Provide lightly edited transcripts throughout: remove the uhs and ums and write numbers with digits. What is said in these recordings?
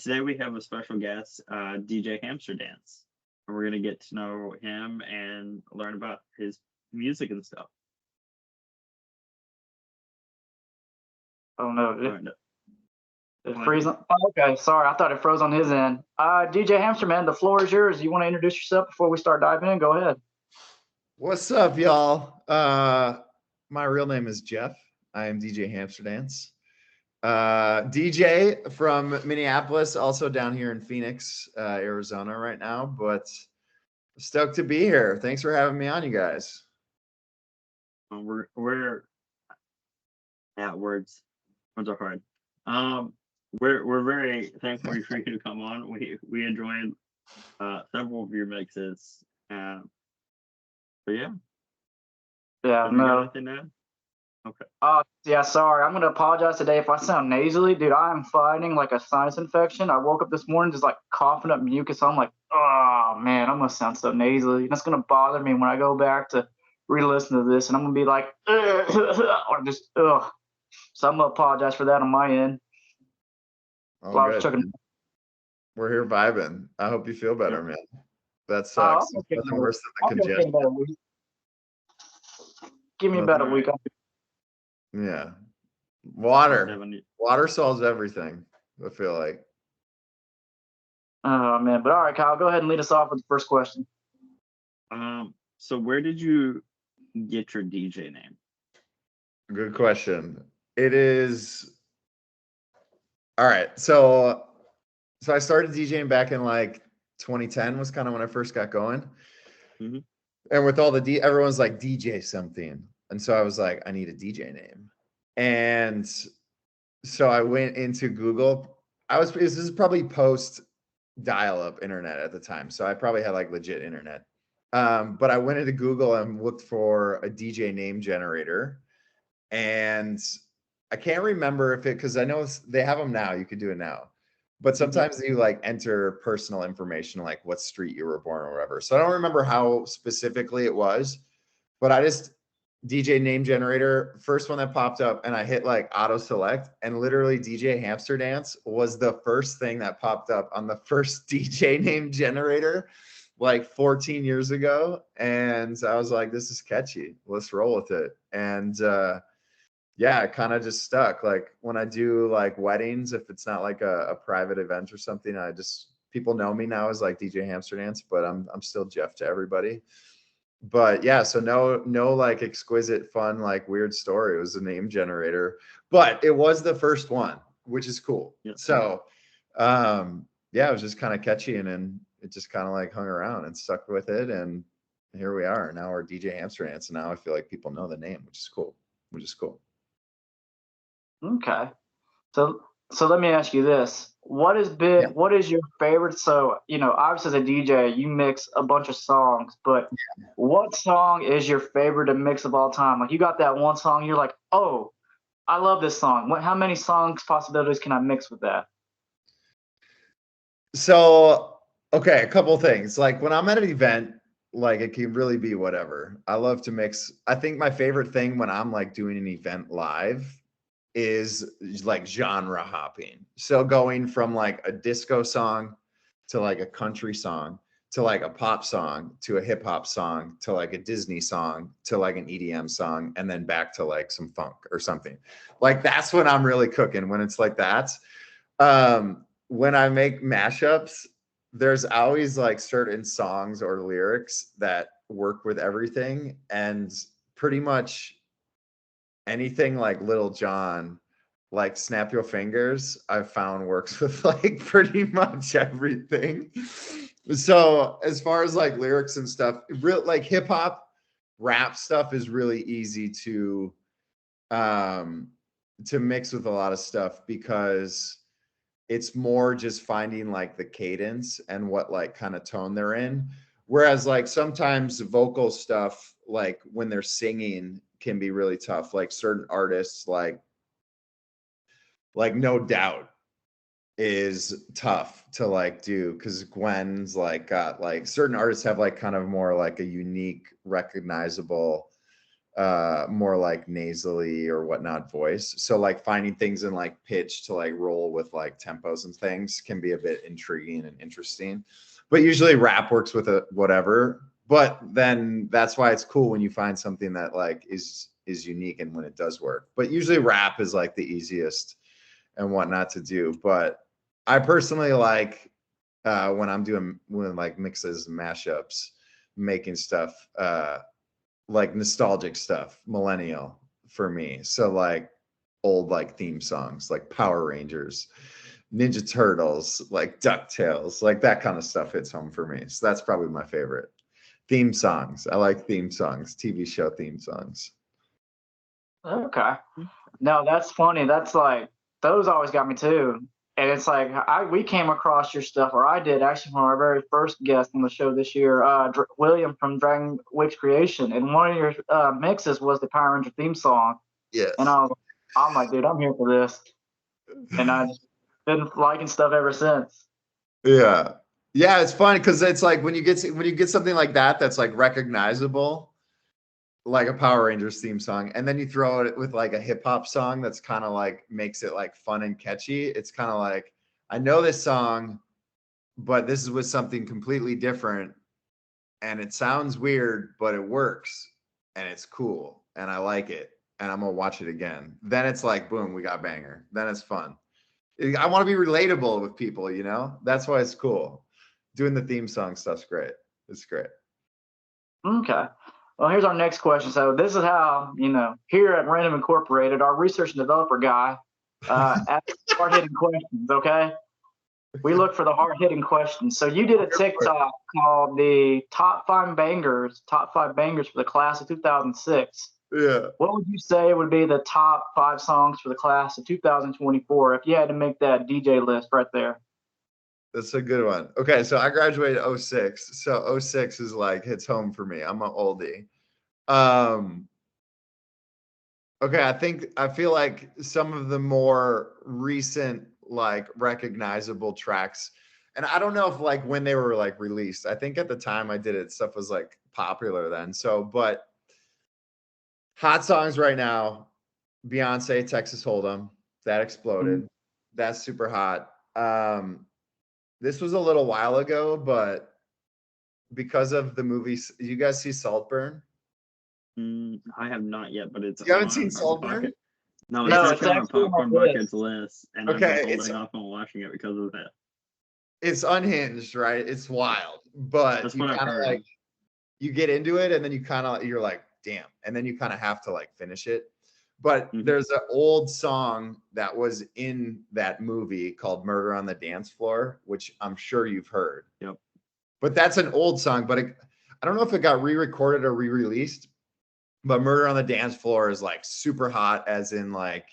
today we have a special guest, DJ Hamster Dance. And we're gonna get to know him and learn about his music and stuff. Oh no, Learn it freeze on. Oh, okay, sorry, I thought it froze on his end. DJ Hamster, man, the floor is yours. You want to introduce yourself before we start diving in? Go ahead. What's up, y'all? My real name is Jeff. I am DJ Hamster Dance. DJ from Minneapolis, also down here in Phoenix, Arizona right now, but stoked to be here. Thanks for having me on, you guys. we're yeah, words are hard. We're very thankful for you to come on. We enjoyed several of your mixes. So yeah. Yeah, Have you got no. anything to add? Okay. Yeah, sorry. I'm gonna apologize today if I sound nasally, dude. I am fighting like a sinus infection. I woke up this morning just like coughing up mucus. I'm like, oh man, I'm gonna sound so nasally. That's gonna bother me when I go back to re-listen to this, and I'm gonna be like, or just ugh. So I'm gonna apologize for that on my end. All Well, I was good. chugging. We're here vibing. I hope you feel better, man. That I'll sucks. be okay Nothing for- worse I'll than be the okay in congestion. about a week. Give me about a week. Yeah. Water. Devin, Water solves everything, I feel like. Oh man, but all right, Kyle, go ahead and lead us off with the first question. So where did you get your DJ name? Good question. It is all right. So I started DJing back in like 2010 was kind of when I first got going. Mhm. And with all the everyone's like DJ something. And so I was like, I need a DJ name. And so I went into Google. This is probably post dial-up internet at the time. So I probably had like legit internet. But I went into Google and looked for a DJ name generator. And I can't remember if because I know they have them now. You could do it now. But sometimes you like enter personal information, like what street you were born or whatever. So I don't remember how specifically it was, but I just DJ name generator, first one that popped up, and I hit like auto select, and literally DJ Hamster Dance was the first thing that popped up on the first DJ name generator like 14 years ago. And I was like, this is catchy. Let's roll with it. And yeah, it kind of just stuck. Like when I do like weddings, if it's not like a private event or something, people know me now as like DJ Hamster Dance, but I'm still Jeff to everybody. But yeah, so no like exquisite fun, like weird story. It was a name generator, but it was the first one, which is cool. Yeah. So yeah, it was just kind of catchy, and then it just kind of like hung around and stuck with it. And here we are. Now we're DJ Hamster Dance, and now I feel like people know the name, which is cool. Okay. So let me ask you this. What is your favorite? So, obviously as a DJ, you mix a bunch of songs, but what song is your favorite to mix of all time? Like you got that one song, you're like, oh, I love this song. How many songs possibilities can I mix with that? So, okay, a couple things. Like when I'm at an event, like it can really be whatever. I love to mix. I think my favorite thing when I'm like doing an event live is like genre hopping. So going from like a disco song to like a country song to like a pop song to a hip hop song to like a Disney song to like an EDM song, and then back to like some funk or something. Like that's when I'm really cooking, when it's like that. When I make mashups, there's always like certain songs or lyrics that work with everything, and pretty much anything like Little John, like Snap Your Fingers, I've found works with like pretty much everything. So as far as like lyrics and stuff, like hip hop rap stuff is really easy to mix with a lot of stuff, because it's more just finding like the cadence and what like kind of tone they're in. Whereas like sometimes vocal stuff, like when they're singing, can be really tough. Like certain artists, like No Doubt is tough to like do, because Gwen's like got like certain artists have like kind of more like a unique, recognizable more like nasally or whatnot voice. So like finding things in like pitch to like roll with like tempos and things can be a bit intriguing and interesting. But usually rap works with a whatever. But then that's why it's cool when you find something that like is unique and when it does work. But usually rap is like the easiest and whatnot to do. But I personally like when I'm doing like mixes and mashups, making stuff like nostalgic stuff, millennial for me. So like old like theme songs, like Power Rangers, Ninja Turtles, like DuckTales, like that kind of stuff hits home for me. So that's probably my favorite. Theme songs. I like theme songs, TV show theme songs. Okay. No, that's funny. That's like those always got me too. And it's like we came across your stuff, or I did actually from our very first guest on the show this year, William from Dragon Witch Creation, and one of your mixes was the Power Ranger theme song. Yes. And I'm like, dude, I'm here for this, and I've been liking stuff ever since. Yeah. Yeah, it's fun because it's like when you get something like that that's like recognizable, like a Power Rangers theme song, and then you throw it with like a hip hop song that's kind of like makes it like fun and catchy. It's kind of like, I know this song, but this is with something completely different, and it sounds weird, but it works, and it's cool, and I like it, and I'm gonna watch it again. Then it's like, boom, we got banger. Then it's fun. I want to be relatable with people, you know? That's why it's cool. Doing the theme song stuff's great. It's great. Okay. Well, here's our next question. So this is how, here at Random Incorporated, our research and developer guy asks hard-hitting questions, okay? We look for the hard-hitting questions. So you did a TikTok called the top five bangers for the class of 2006. Yeah. What would you say would be the top 5 songs for the class of 2024 if you had to make that DJ list right there? That's a good one. Okay, so I graduated 06. So 06 is like hits home for me. I'm an oldie. Okay, I feel like some of the more recent like recognizable tracks, and I don't know if like when they were like released. I think at the time I did it, stuff was like popular then. So, but hot songs right now, Beyonce, Texas Hold'em, that exploded. Mm-hmm. That's super hot. This was a little while ago, but because of the movies, you guys see Saltburn? I have not yet, but it's You haven't on seen our Saltburn? bucket. No, No, it's it's actually on our actually on my popcorn list. buckets list, and Okay, I've been it's holding off on watching it because of that. it's unhinged, right? It's wild, but That's you what I've kind of heard. like you get into it, and then you're like, damn, and then you kind of have to like finish it. But there's an old song that was in that movie called "Murder on the Dance Floor," which I'm sure you've heard. Yep. But that's an old song, but I don't know if it got re-recorded or re-released. But "Murder on the Dance Floor" is like super hot, as in like.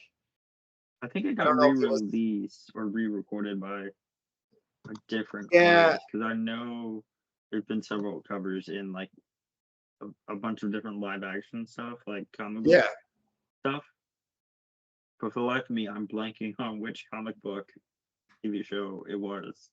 I think it got don't know if it was- re-released or re-recorded by a different Yeah. artist, because I know there's been several covers in like a bunch of different live action stuff, like comic book stuff. But for the life of me, I'm blanking on which comic book TV show it was.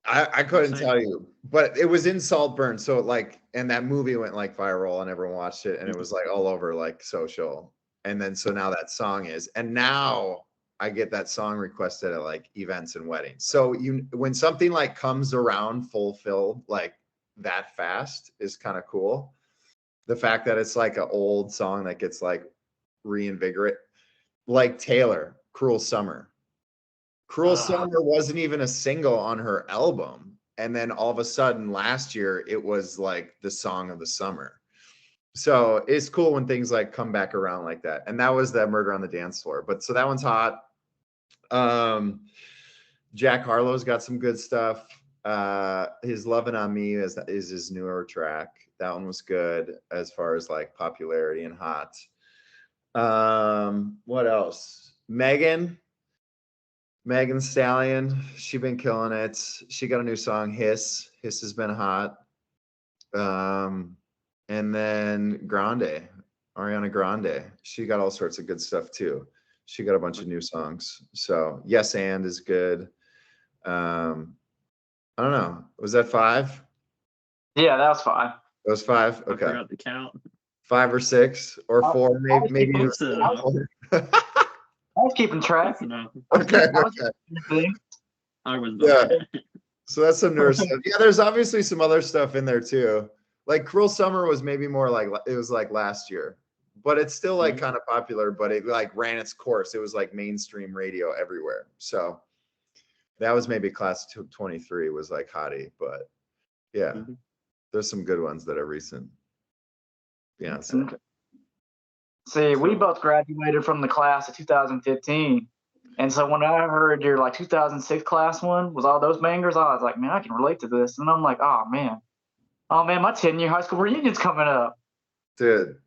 I couldn't tell you, but it was in Saltburn. So like, and that movie went like viral and everyone watched it, and it was like all over like social. And then so now that song is, and now I get that song requested at like events and weddings. So when something like comes around fulfilled like that fast is kind of cool. The fact that it's like an old song that gets like reinvigorate, like Taylor, Cruel Summer. Cruel Summer wasn't even a single on her album. And then all of a sudden last year, it was like the song of the summer. So it's cool when things like come back around like that. And that was that Murder on the Dance Floor. But so that one's hot. Jack Harlow's got some good stuff. His Lovin' on Me is his newer track. That one was good as far as like popularity and hot. What else? Megan Stallion, she been killing it. She got a new song, Hiss. Hiss has been hot. And then Ariana Grande. She got all sorts of good stuff too. She got a bunch of new songs. So Yes and is good. I don't know. Was that 5? Yeah, that was 5. That was 5? Okay. I forgot the count. 5 or 6 or I- 4, I was maybe keeping- Close enough. I was keeping track. Close enough. Okay, I was okay. keeping I was Yeah. there. So that's some nurse stuff. Yeah, there's obviously some other stuff in there too. Like Cruel Summer was maybe more like it was like last year, but it's still like Mhm. kind of popular, but it like ran its course. It was like mainstream radio everywhere. So that was maybe class 23 was like hottie, but yeah, Mhm. there's some good ones that are recent. Yeah. Okay. See, we So- both graduated from the class of 2015. And so when I heard your like 2006 class one was all those bangers, I was like, man, I can relate to this. And I'm like, oh man, my 10-year high school reunion's coming up. Dude,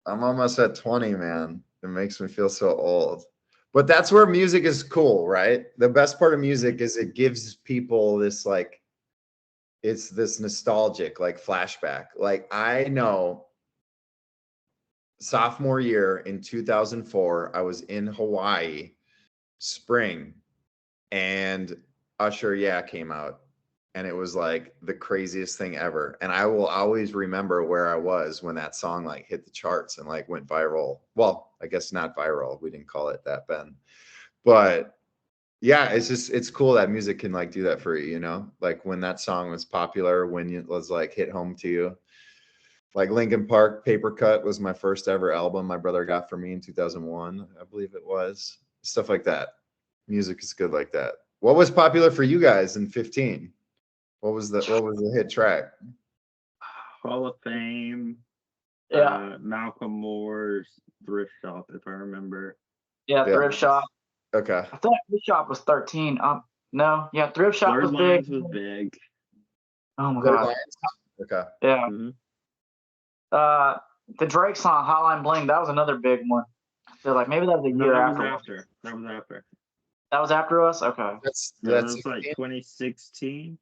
I'm almost at 20, man. It makes me feel so old. But that's where music is cool, right? The best part of music is it gives people this like it's this nostalgic like flashback. Like I know sophomore year in 2004, I was in Hawaii spring and Usher Yeah came out and it was like the craziest thing ever. And I will always remember where I was when that song like hit the charts and like went viral. Well, I guess not viral. We didn't call it that, Ben. But yeah, it's cool that music can like do that for you, you know? Like when that song was popular, when it was like hit home to you. Like Linkin Park, Paper Cut was my first ever album my brother got for me in 2001, I believe it was. Stuff like that. Music is good like that. What was popular for you guys in 15? What was the hit track? Hall of Fame. Yeah, Malcolm Moore's Thrift Shop, if I remember. yeah, Yeah. Thrift Shop. Okay. I thought Thrift Shop was 13. No, yeah, Thrift Shop Blurred was Lines big. was big. Oh my Blurred god. Lines? Okay. Yeah. Mhm. The Drake song Hotline Bling, that was another big one. I feel like maybe that was a No, year that was after. after. That was after. That was after us? Okay. That's Yeah, that that's was like 16? 2016.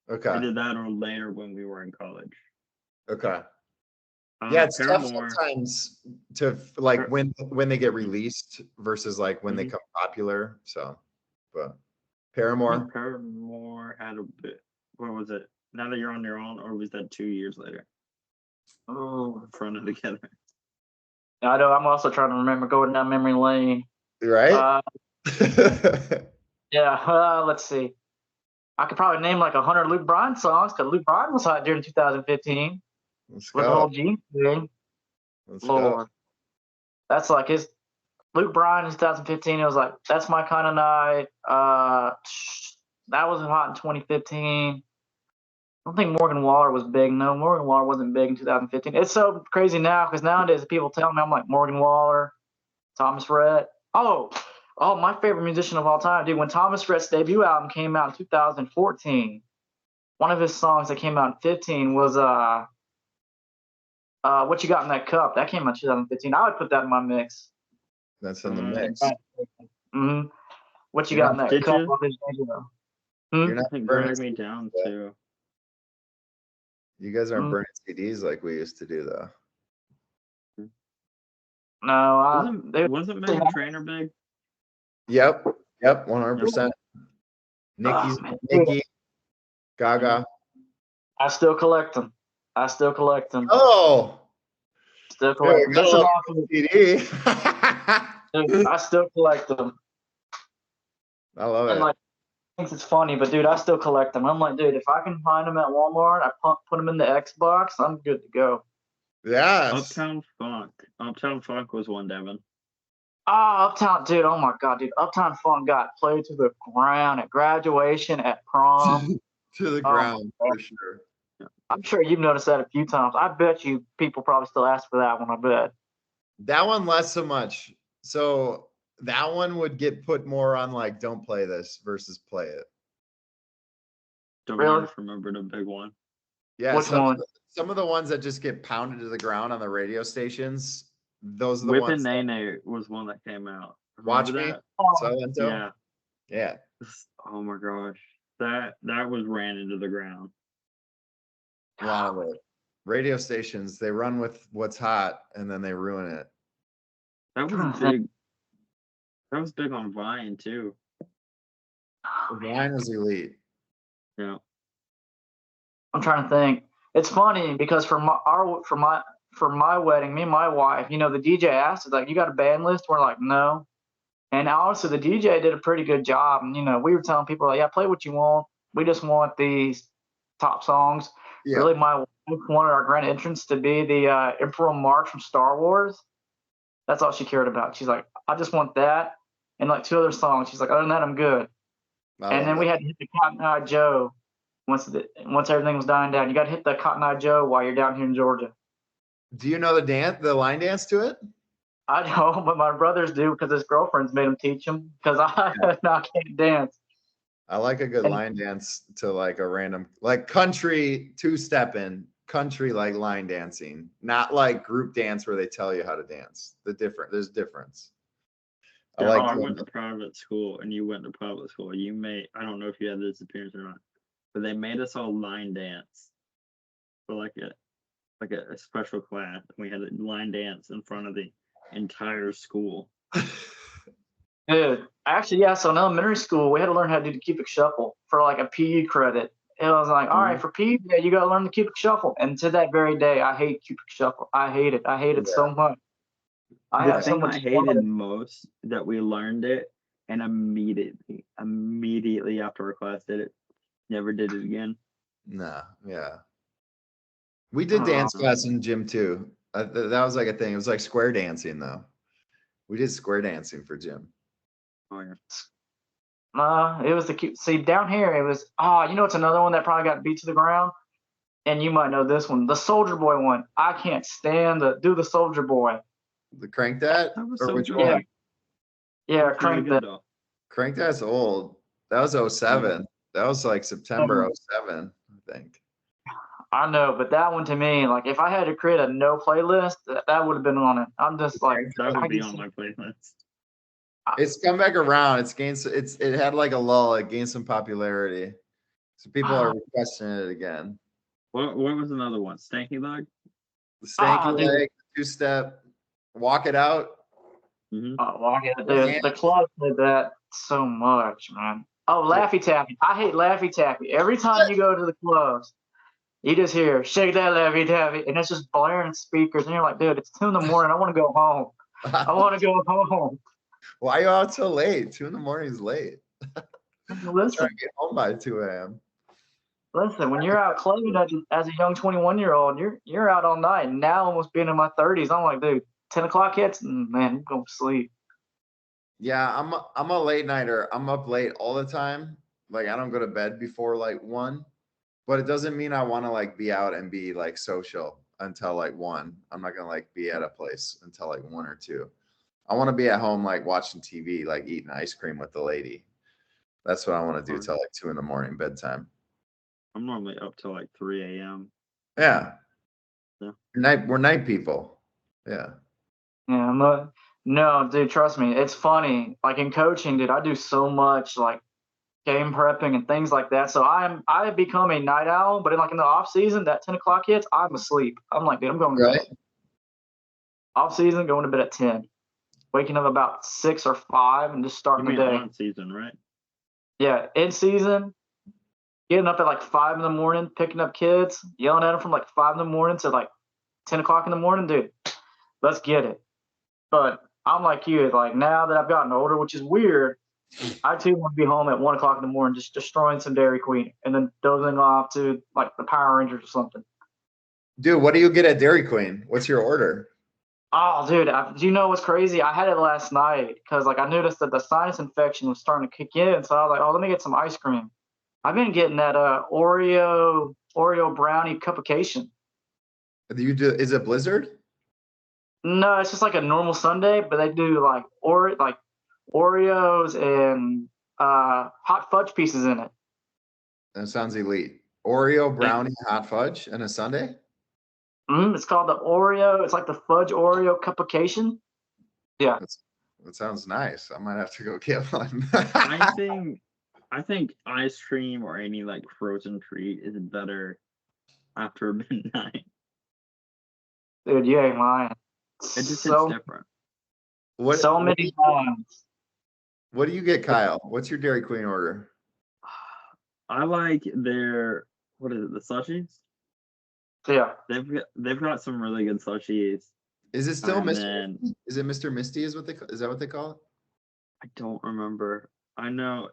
I Okay. did that or later when we were in college. Okay. Yeah, it's tough Paramore. sometimes to like Par- when they get released versus like when they Mhm. come popular. So, but I think Paramore. Paramore had a bit. What was it? Now That You're on Your Own, or was that 2 years later? Oh, Fronted together. I know. I'm also trying to remember going down memory lane. Right? Yeah. Let's see. I could probably name like 100 Luke Bryan songs because Luke Bryan was hot during 2015 Let's with the whole go. Gene thing. Let's go. Lord, that's like his Luke Bryan in 2015. It was like That's My Kind of Night. That was hot in 2015. I don't think Morgan Waller was big. No, Morgan Waller wasn't big in 2015. It's so crazy now because nowadays people tell me I'm like Morgan Waller, Thomas Rhett. Oh, my favorite musician of all time, dude. When Thomas Rhett's debut album came out in 2014, one of his songs that came out in 15 was What You Got in That Cup. That came out in 2015. I would put that in my mix. That's in the Um, mix. Mm-hmm. What You You're Got in not That Cup? Stitches? on his debut. You're I not think burning Drag Me Down CDs, too. You guys aren't Mm. burning CDs like we used to do though. No, Wasn't Megan Trainor big? Yep. Yep. 100%. Nikki's man. Nikki, Gaga. I still collect them. Still collect them. Oh, Still yeah, collect we them. got a Listen little off of CD. dude, I still collect them. I love And it. like, thinks it's funny, but dude, I still collect them. I'm like, dude, if I can find them at Walmart, put them in the Xbox, I'm good to go. Yes. Uptown Funk. Uptown Funk was one, Devin. Uptown, dude, oh my god, dude, Uptown Funk got played to the ground at graduation, at prom. To the Oh, ground my for sure. I'm sure you've noticed that a few times. I bet you people probably still ask for that one. I bet. That one less so much. So that one would get put more on like don't play this versus play it. Don't Really? just remember the big one. Yeah, Which one? some of the ones that just get pounded to the ground on the radio stations, those are the Whippin' ones. Nene was one that came out. Watch Remember Me. that? Silento. Yeah. Yeah. Oh my gosh. That was ran into the ground. A lot of it. Radio stations, they run with what's hot and then they ruin it. That was big. That was big on Vine too. Vine was elite. Yeah. I'm trying to think. It's funny because for for my wedding, me and my wife, the DJ asked us, like, you got a band list? We're like, no. And honestly, the DJ did a pretty good job. And, we were telling people, like, yeah, play what you want. We just want these top songs. Yeah. Really, my wife wanted our grand entrance to be the Emperor March from Star Wars. That's all she cared about. She's like, I just want that. And like 2 other songs. She's like, other than that, I'm good. And then we had to hit the Cotton Eye Joe once everything was dying down. You got to hit the Cotton Eye Joe while you're down here in Georgia. Do you know the line dance to it? I don't, but my brothers do because his girlfriends made him teach him because I can't dance. I like a good line dance to like a random, like country two-stepping, country like line dancing, not like group dance where they tell you how to dance. There's difference. I went to private school and you went to public school. I don't know if you had this experience or not, but they made us all line dance for like a special class. We had a line dance in front of the entire school. Dude, actually, yeah. So in elementary school, we had to learn how to do the Cupid Shuffle for like a PE credit. And I was like, all right, for PE, yeah, you got to learn the Cupid Shuffle. And to that very day, I hate Cupid Shuffle. I hate it. I hate it so much. The thing I hated most that we learned it and immediately after our class did it, never did it again. No, yeah. We did dance class in gym too. That was like a thing. It was like square dancing though. We did square dancing for gym. Oh yeah. It was the cute. See, down here it was. It's another one that probably got beat to the ground, and you might know this one, the Soldier Boy one. I can't stand do the Soldier Boy. The Crank That? That was or so which good. one? Yeah, Crank That. Crank That's old. That was 07. That was like September 07, I think. I know, but that one to me, like if I had to create a no playlist, that would have been on it. I'm just like, that would be on my playlist. It's come back around. It had like a lull. It gained some popularity, so people are requesting it again. What was another one? Stanky Leg. The Stanky Leg, two-step, Walk It Out. Walk It Out. Dude, the club did that so much, man. Oh, Laffy Taffy. I hate Laffy Taffy. Every time you go to the clubs, you just hear shake that Laffy Taffy, and it's just blaring speakers, and you're like, dude, it's 2 a.m. I want to go home. I want to go home. Why are you out so late? 2 a.m. is late. Listen, trying to get home by 2 a.m. Listen, when you're out clubbing as a young 21-year-old, you're out all night. And now, almost being in my 30s, I'm like, dude, 10 o'clock hits, man, I'm going to sleep. Yeah, I'm a late nighter. I'm up late all the time. Like I don't go to bed before like 1, but it doesn't mean I want to like be out and be like social until like 1. I'm not gonna like be at a place until like 1 or 2. I want to be at home like watching TV, like eating ice cream with the lady. That's what I want to do till like 2 a.m. bedtime. I'm normally up till like 3 a.m. Yeah. We're night people. Yeah. Yeah, no, dude, trust me. It's funny. Like in coaching, dude, I do so much like game prepping and things like that. So I have become a night owl, but in the off season, that 10 o'clock hits, I'm asleep. I'm like, dude, I'm going to bed. Off season, going to bed at 10. Waking up about 6 or 5 and just starting the day. On season, right? Yeah, in season, getting up at like 5 in the morning, picking up kids, yelling at them from like 5 in the morning to like 10 o'clock in the morning, dude. Let's get it. But I'm like you, like now that I've gotten older, which is weird, I too want to be home at 1 o'clock in the morning, just destroying some Dairy Queen and then dozing off to like the Power Rangers or something. Dude, what do you get at Dairy Queen? What's your order? Oh, dude, do you know what's crazy? I had it last night because like I noticed that the sinus infection was starting to kick in. So I was like, oh, let me get some ice cream. I've been getting that Oreo brownie cupcation. Is it Blizzard? No, it's just like a normal sundae, but they do like Oreos and hot fudge pieces in it. That sounds elite. Oreo brownie, hot fudge, and a sundae? It's called the Oreo. It's like the fudge Oreo cupcation. Yeah. That sounds nice. I might have to go get one. I think ice cream or any like frozen treat is better after midnight. Dude, you ain't lying. It just hits different. So many times. What do you get, Kyle? What's your Dairy Queen order? I like their, what is it, the slushies? So yeah. They've got some really good slushies. Is it still And Mr. then Misty? Is it Mr. Misty? Is that what they call it? I don't remember. I know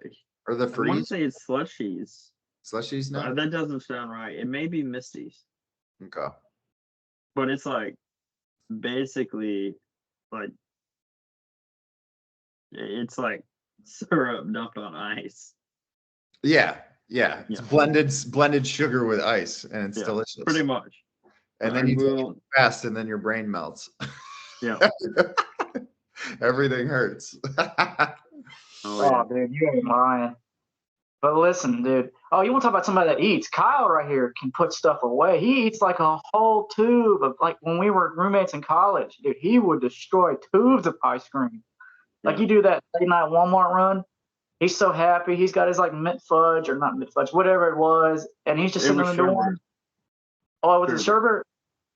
Or the I want to freeze say it's slushies, slushies but now? that doesn't sound right. It may be Misty's, Okay. but it's like basically like it's like syrup dumped on ice. Yeah, yeah. It's Yeah. blended sugar with ice, and it's Yeah, delicious. pretty much. And I then you take it will. fast, and then your brain melts. Yeah. Everything hurts. Oh yeah. Oh, dude, you ain't lying. But listen, dude. Oh, you want to talk about somebody that eats? Kyle right here can put stuff away. He eats like a whole tube of, like, when we were roommates in college, dude, he would destroy tubes of ice cream. Like, Yeah. you do that late night Walmart run, he's so happy. He's got his like mint fudge or not mint fudge, whatever it was, and he's just It sitting was in the dorm. sherbet. Oh, it was a sherbet.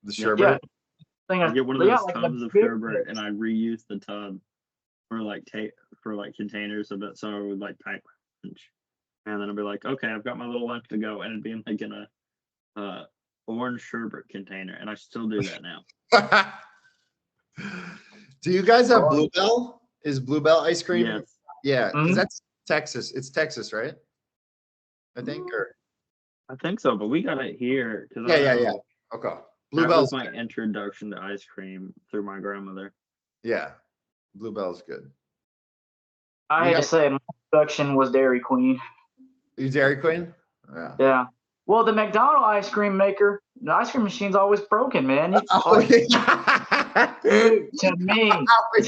The Yeah. Yeah, sherbet. thing I of, get one of yeah, those like tubs the of big sherbet, and mix. I reuse the tub for like containers of it, so I would like pack my lunch, and then I'd be like, okay, I've got my little lunch to go, and it'd be like in a orange sherbet container, and I still do that now. Do you guys have Oh, Bluebell? Is Bluebell ice cream? Yes. Yeah, because mhm. that's Texas. It's Texas, right? I think. Or I think so, but we got it here because yeah, I yeah, yeah. know Okay. that Bluebell's was my good. introduction to ice cream through my grandmother. Yeah, Bluebell's good. I We hate to got say it, my introduction was Dairy Queen. you Dairy Queen. Yeah. Yeah. Well, the McDonald ice cream maker, the ice cream machine's always broken, man. Oh, Dude, to me, Always.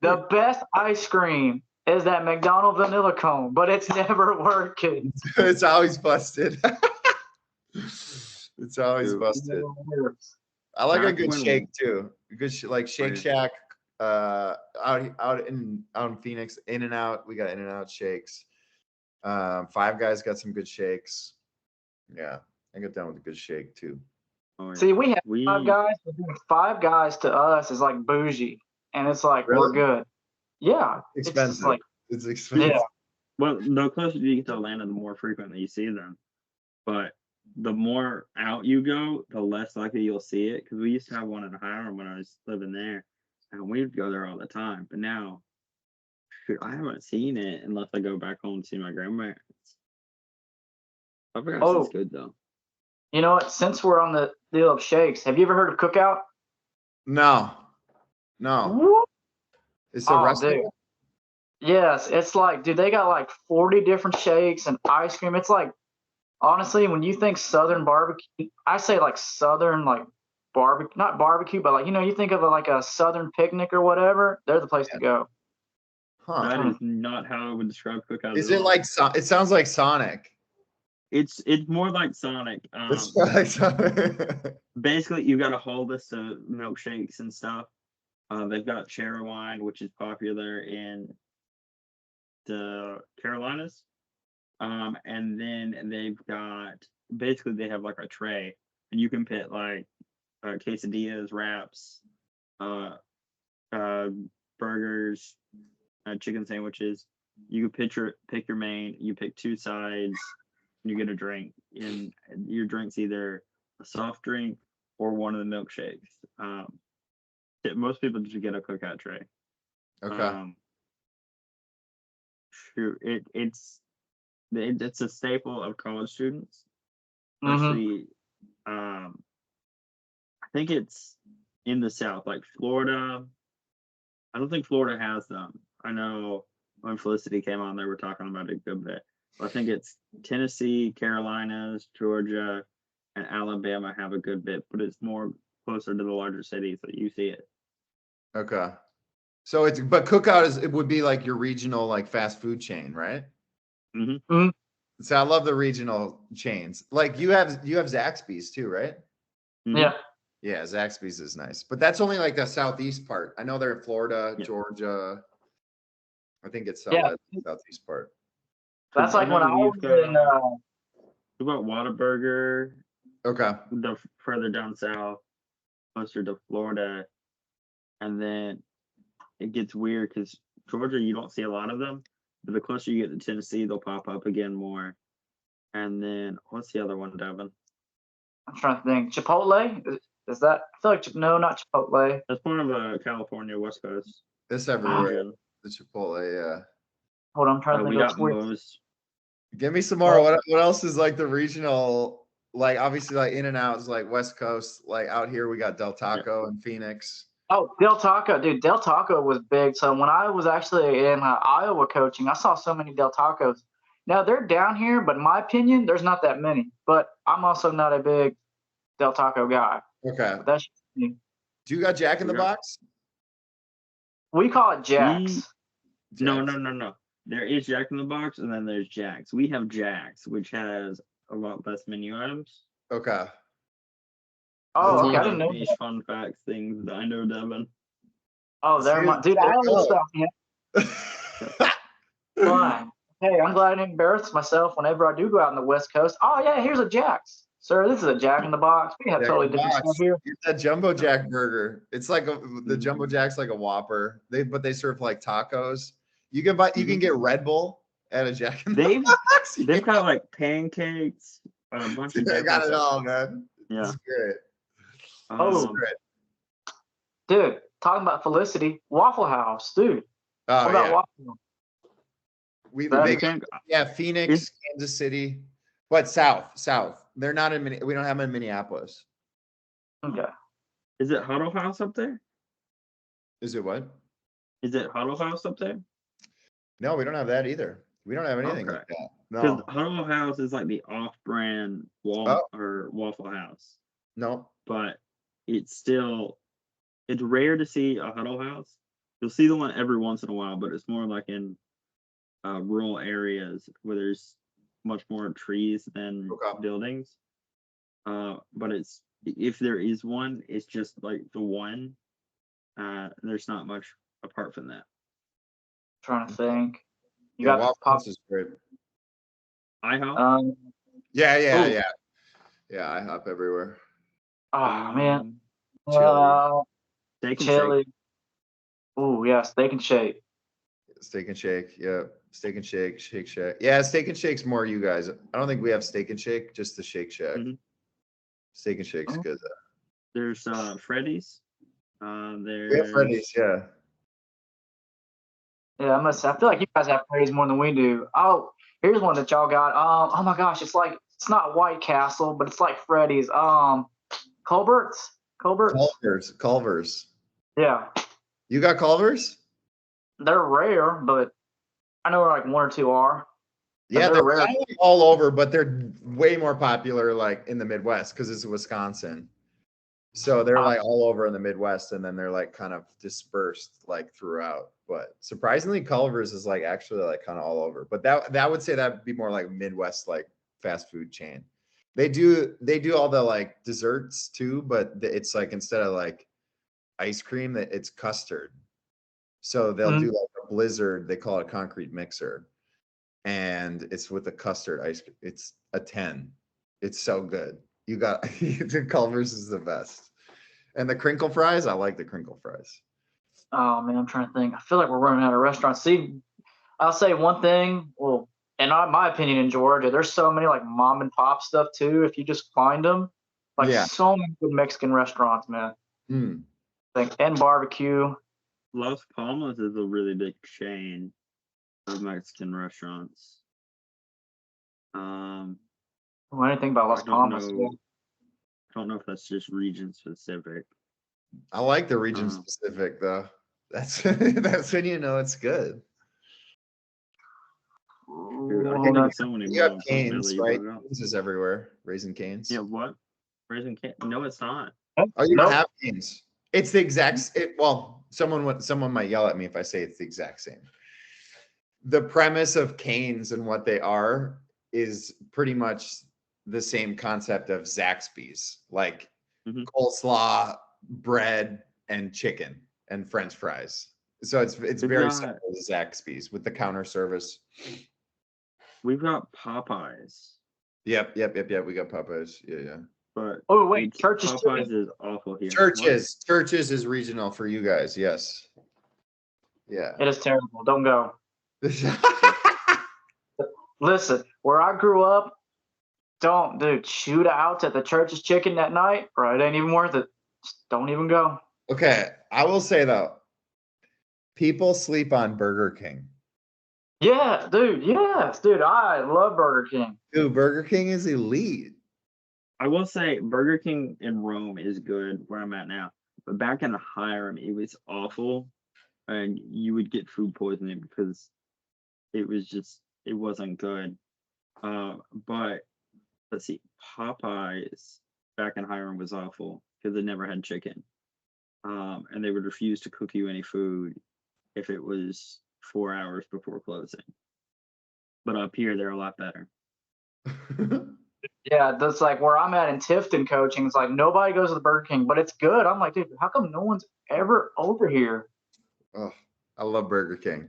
the best ice cream is that McDonald vanilla cone, but it's never working. It's always busted. It's always Dude, busted. Never works. I like a back good when shake too. A good like Oh, Shake yeah. Shack. Out in Phoenix, In and Out. We got In and Out shakes. Five Guys got some good shakes. Yeah, I get down with a good shake too. Oh yeah. See, we have Five We Guys, but then Five Guys to us is like bougie, and it's like we're Really? good. Yeah, it's just Expensive. like It's expensive. yeah. well, the closer you get to Atlanta, the more frequently you see them. But the more out you go, the less likely you'll see it. Because we used to have one in Hiram when I was living there, and we'd go there all the time. But now, shoot, I haven't seen it unless I go back home to see my grandparents. I forgot it's Oh, good though. you know what? Since we're on the deal of shakes, have you ever heard of Cookout? No, no. Whoop. It's a Oh, restaurant. dude. Yes, it's like, dude, they got like 40 different shakes and ice cream. It's like, honestly, when you think Southern barbecue, I say like Southern, like barbecue, not barbecue, but like, you think of like a Southern picnic or whatever, they're the place to go. Huh? That is not how I would describe Cookout Is at it all. like it sounds like Sonic? It's more like Sonic. It's like Sonic. Basically, you got a whole list of milkshakes and stuff. They've got cherry wine, which is popular in the Carolinas. And then they've got basically they have like a tray, and you can put like quesadillas, wraps, uh, uh, burgers, chicken sandwiches. You can pick your main. You pick two sides, and you get a drink. And your drink's either a soft drink or one of the milkshakes. Most people just get a Cookout tray. Okay. Shoot, it's a staple of college students, Mm-hmm. especially I think it's in the South, like Florida. I don't think Florida has them. I know when Felicity came on, they were talking about it a good bit. But I think it's Tennessee, Carolinas, Georgia, and Alabama have a good bit, but it's more closer to the larger cities that you see it. Okay. So but Cookout it would be like your regional like fast food chain, right? Mm-hmm. So I love the regional chains. Like you have Zaxby's too, right? Mm-hmm. Yeah. Yeah, Zaxby's is nice, but that's only like the southeast part. I know they're in Florida, Yeah. Georgia. I think it's Yeah. southeast part. That's like when I was in, We've got Whataburger, Okay. the further down south, closer to Florida, and then it gets weird because Georgia, you don't see a lot of them, but the closer you get to Tennessee, they'll pop up again more. And then what's the other one, Devin? I'm trying to think. Chipotle? Is that? I feel like no, not Chipotle. That's part of California West Coast It's everywhere. region. The Chipotle, yeah. Hold on, I'm trying to We think. got What's weird. Moe's. Give me some more. What else is like the regional? Like obviously, like In and Out is like West Coast. Like out here, we got Del Taco in Phoenix. Oh, Del Taco, dude. Del Taco was big. So when I was actually in Iowa coaching, I saw so many Del Tacos. Now they're down here, but in my opinion, there's not that many. But I'm also not a big Del Taco guy. Okay. But that's just me. Do you got Jack in the Yeah. Box? We call it Jack's. No. Jack's. There is Jack in the Box, and then there's Jack's. We have Jack's, which has a lot less menu items. Okay. Oh, That's okay. I One didn't of know these that. fun facts things that I know, Devin. Oh, there my dude. I know stuff, man. Fine. Hey, I'm glad I didn't embarrass myself whenever I do go out on the West Coast. Oh yeah, here's a Jack's. Sir, this is a Jack in the Box. We have Jack totally in the different Box. stuff here. Get that Jumbo Jack burger. It's like the Jumbo Jack's like a Whopper. But they serve like tacos. You can buy. You can get Red Bull at a Jack in the Box. They've got like pancakes and a bunch of I got different it all, stuff. man. Yeah. It's great. Oh. Great. Dude, talking about Felicity, Waffle House, dude. Oh What about yeah. Waffle House? They got Phoenix, Kansas City. What South? They're not in. We don't have them in Minneapolis. Okay. Is it Huddle House up there? Is it what? Is it Huddle House up there? No, we don't have that either. We don't have anything like that. Because No. Huddle House is like the off-brand or Waffle House. No. But it's rare to see a Huddle House. You'll see the one every once in a while, but it's more like in rural areas where there's much more trees than buildings. But if there is one, it's just like the one. There's not much apart from that. Trying to think. You Yeah, got Waffle House is great. IHOP? Yeah. Yeah, IHOP everywhere. Oh man. Steak and Chili. Shake. Oh yeah, Steak and Shake. Steak and Shake, yeah. Steak and Shake, Shake Shack. Yeah, Steak and Shake's more you guys. I don't think we have Steak and Shake, just the Shake Shack. Steak and Shake's good. There's Freddy's. We have Freddy's, yeah. Yeah, I feel like you guys have Freddy's more than we do. Oh, here's one that y'all got. Oh my gosh, it's not White Castle, but it's like Freddy's. Culver's. Yeah. You got Culver's? They're rare, but I know like one or two are. Yeah, they're rare. Kind of all over, but they're way more popular like in the Midwest because it's Wisconsin. So they're like all over in the Midwest, and then they're like kind of dispersed like throughout. But surprisingly, Culver's is like actually like kind of all over. But that would say that'd be more like Midwest like fast food chain. They do all the like desserts too, but it's like instead of like ice cream, that it's custard. So they'll do like a blizzard. They call it a concrete mixer, and it's with a custard ice cream. It's a 10. It's so good. You got the Culver's is the best. And the crinkle fries, I like the crinkle fries. Oh man, I'm trying to think. I feel like we're running out of restaurants. See, I'll say one thing. Well, in my opinion, in Georgia, there's so many like mom and pop stuff too. If you just find them, like so many good Mexican restaurants, man. Like and barbecue. Las Palmas is a really big chain of Mexican restaurants. Anything about Las Palmas? I don't know if that's just region specific. I like the region specific though. That's when you know it's good. Dude, I can think of so many. You have Canes, right? Canes is everywhere. Raising Canes. Yeah, what? Raising Canes? No, it's not. Oh, you don't have Canes. It's the exact. Well, someone might yell at me if I say it's the exact same. The premise of Canes and what they are is pretty much the same concept of Zaxby's, like coleslaw, bread, and chicken and French fries. So it's very similar to Zaxby's with the counter service. We've got Popeyes. Yep. We got Popeyes. Yeah. But Church's Popeyes is awful here. Church's is regional for you guys. Yes. Yeah. It is terrible. Don't go. Listen, where I grew up, don't, dude. Shootouts at the church's chicken that night, bro. It ain't even worth it. Just don't even go. Okay, I will say though, people sleep on Burger King. Yeah, dude. Yes, dude. I love Burger King. Dude, Burger King is elite. I will say Burger King in Rome is good where I'm at now, but back in Hiram, it was awful, and you would get food poisoning because it wasn't good. But let's see, Popeyes back in Hiram was awful because they never had chicken. And they would refuse to cook you any food if it was 4 hours before closing. But up here, they're a lot better. Yeah, that's like where I'm at in Tifton coaching. It's like nobody goes to the Burger King, but it's good. I'm like, dude, how come no one's ever over here? Oh, I love Burger King.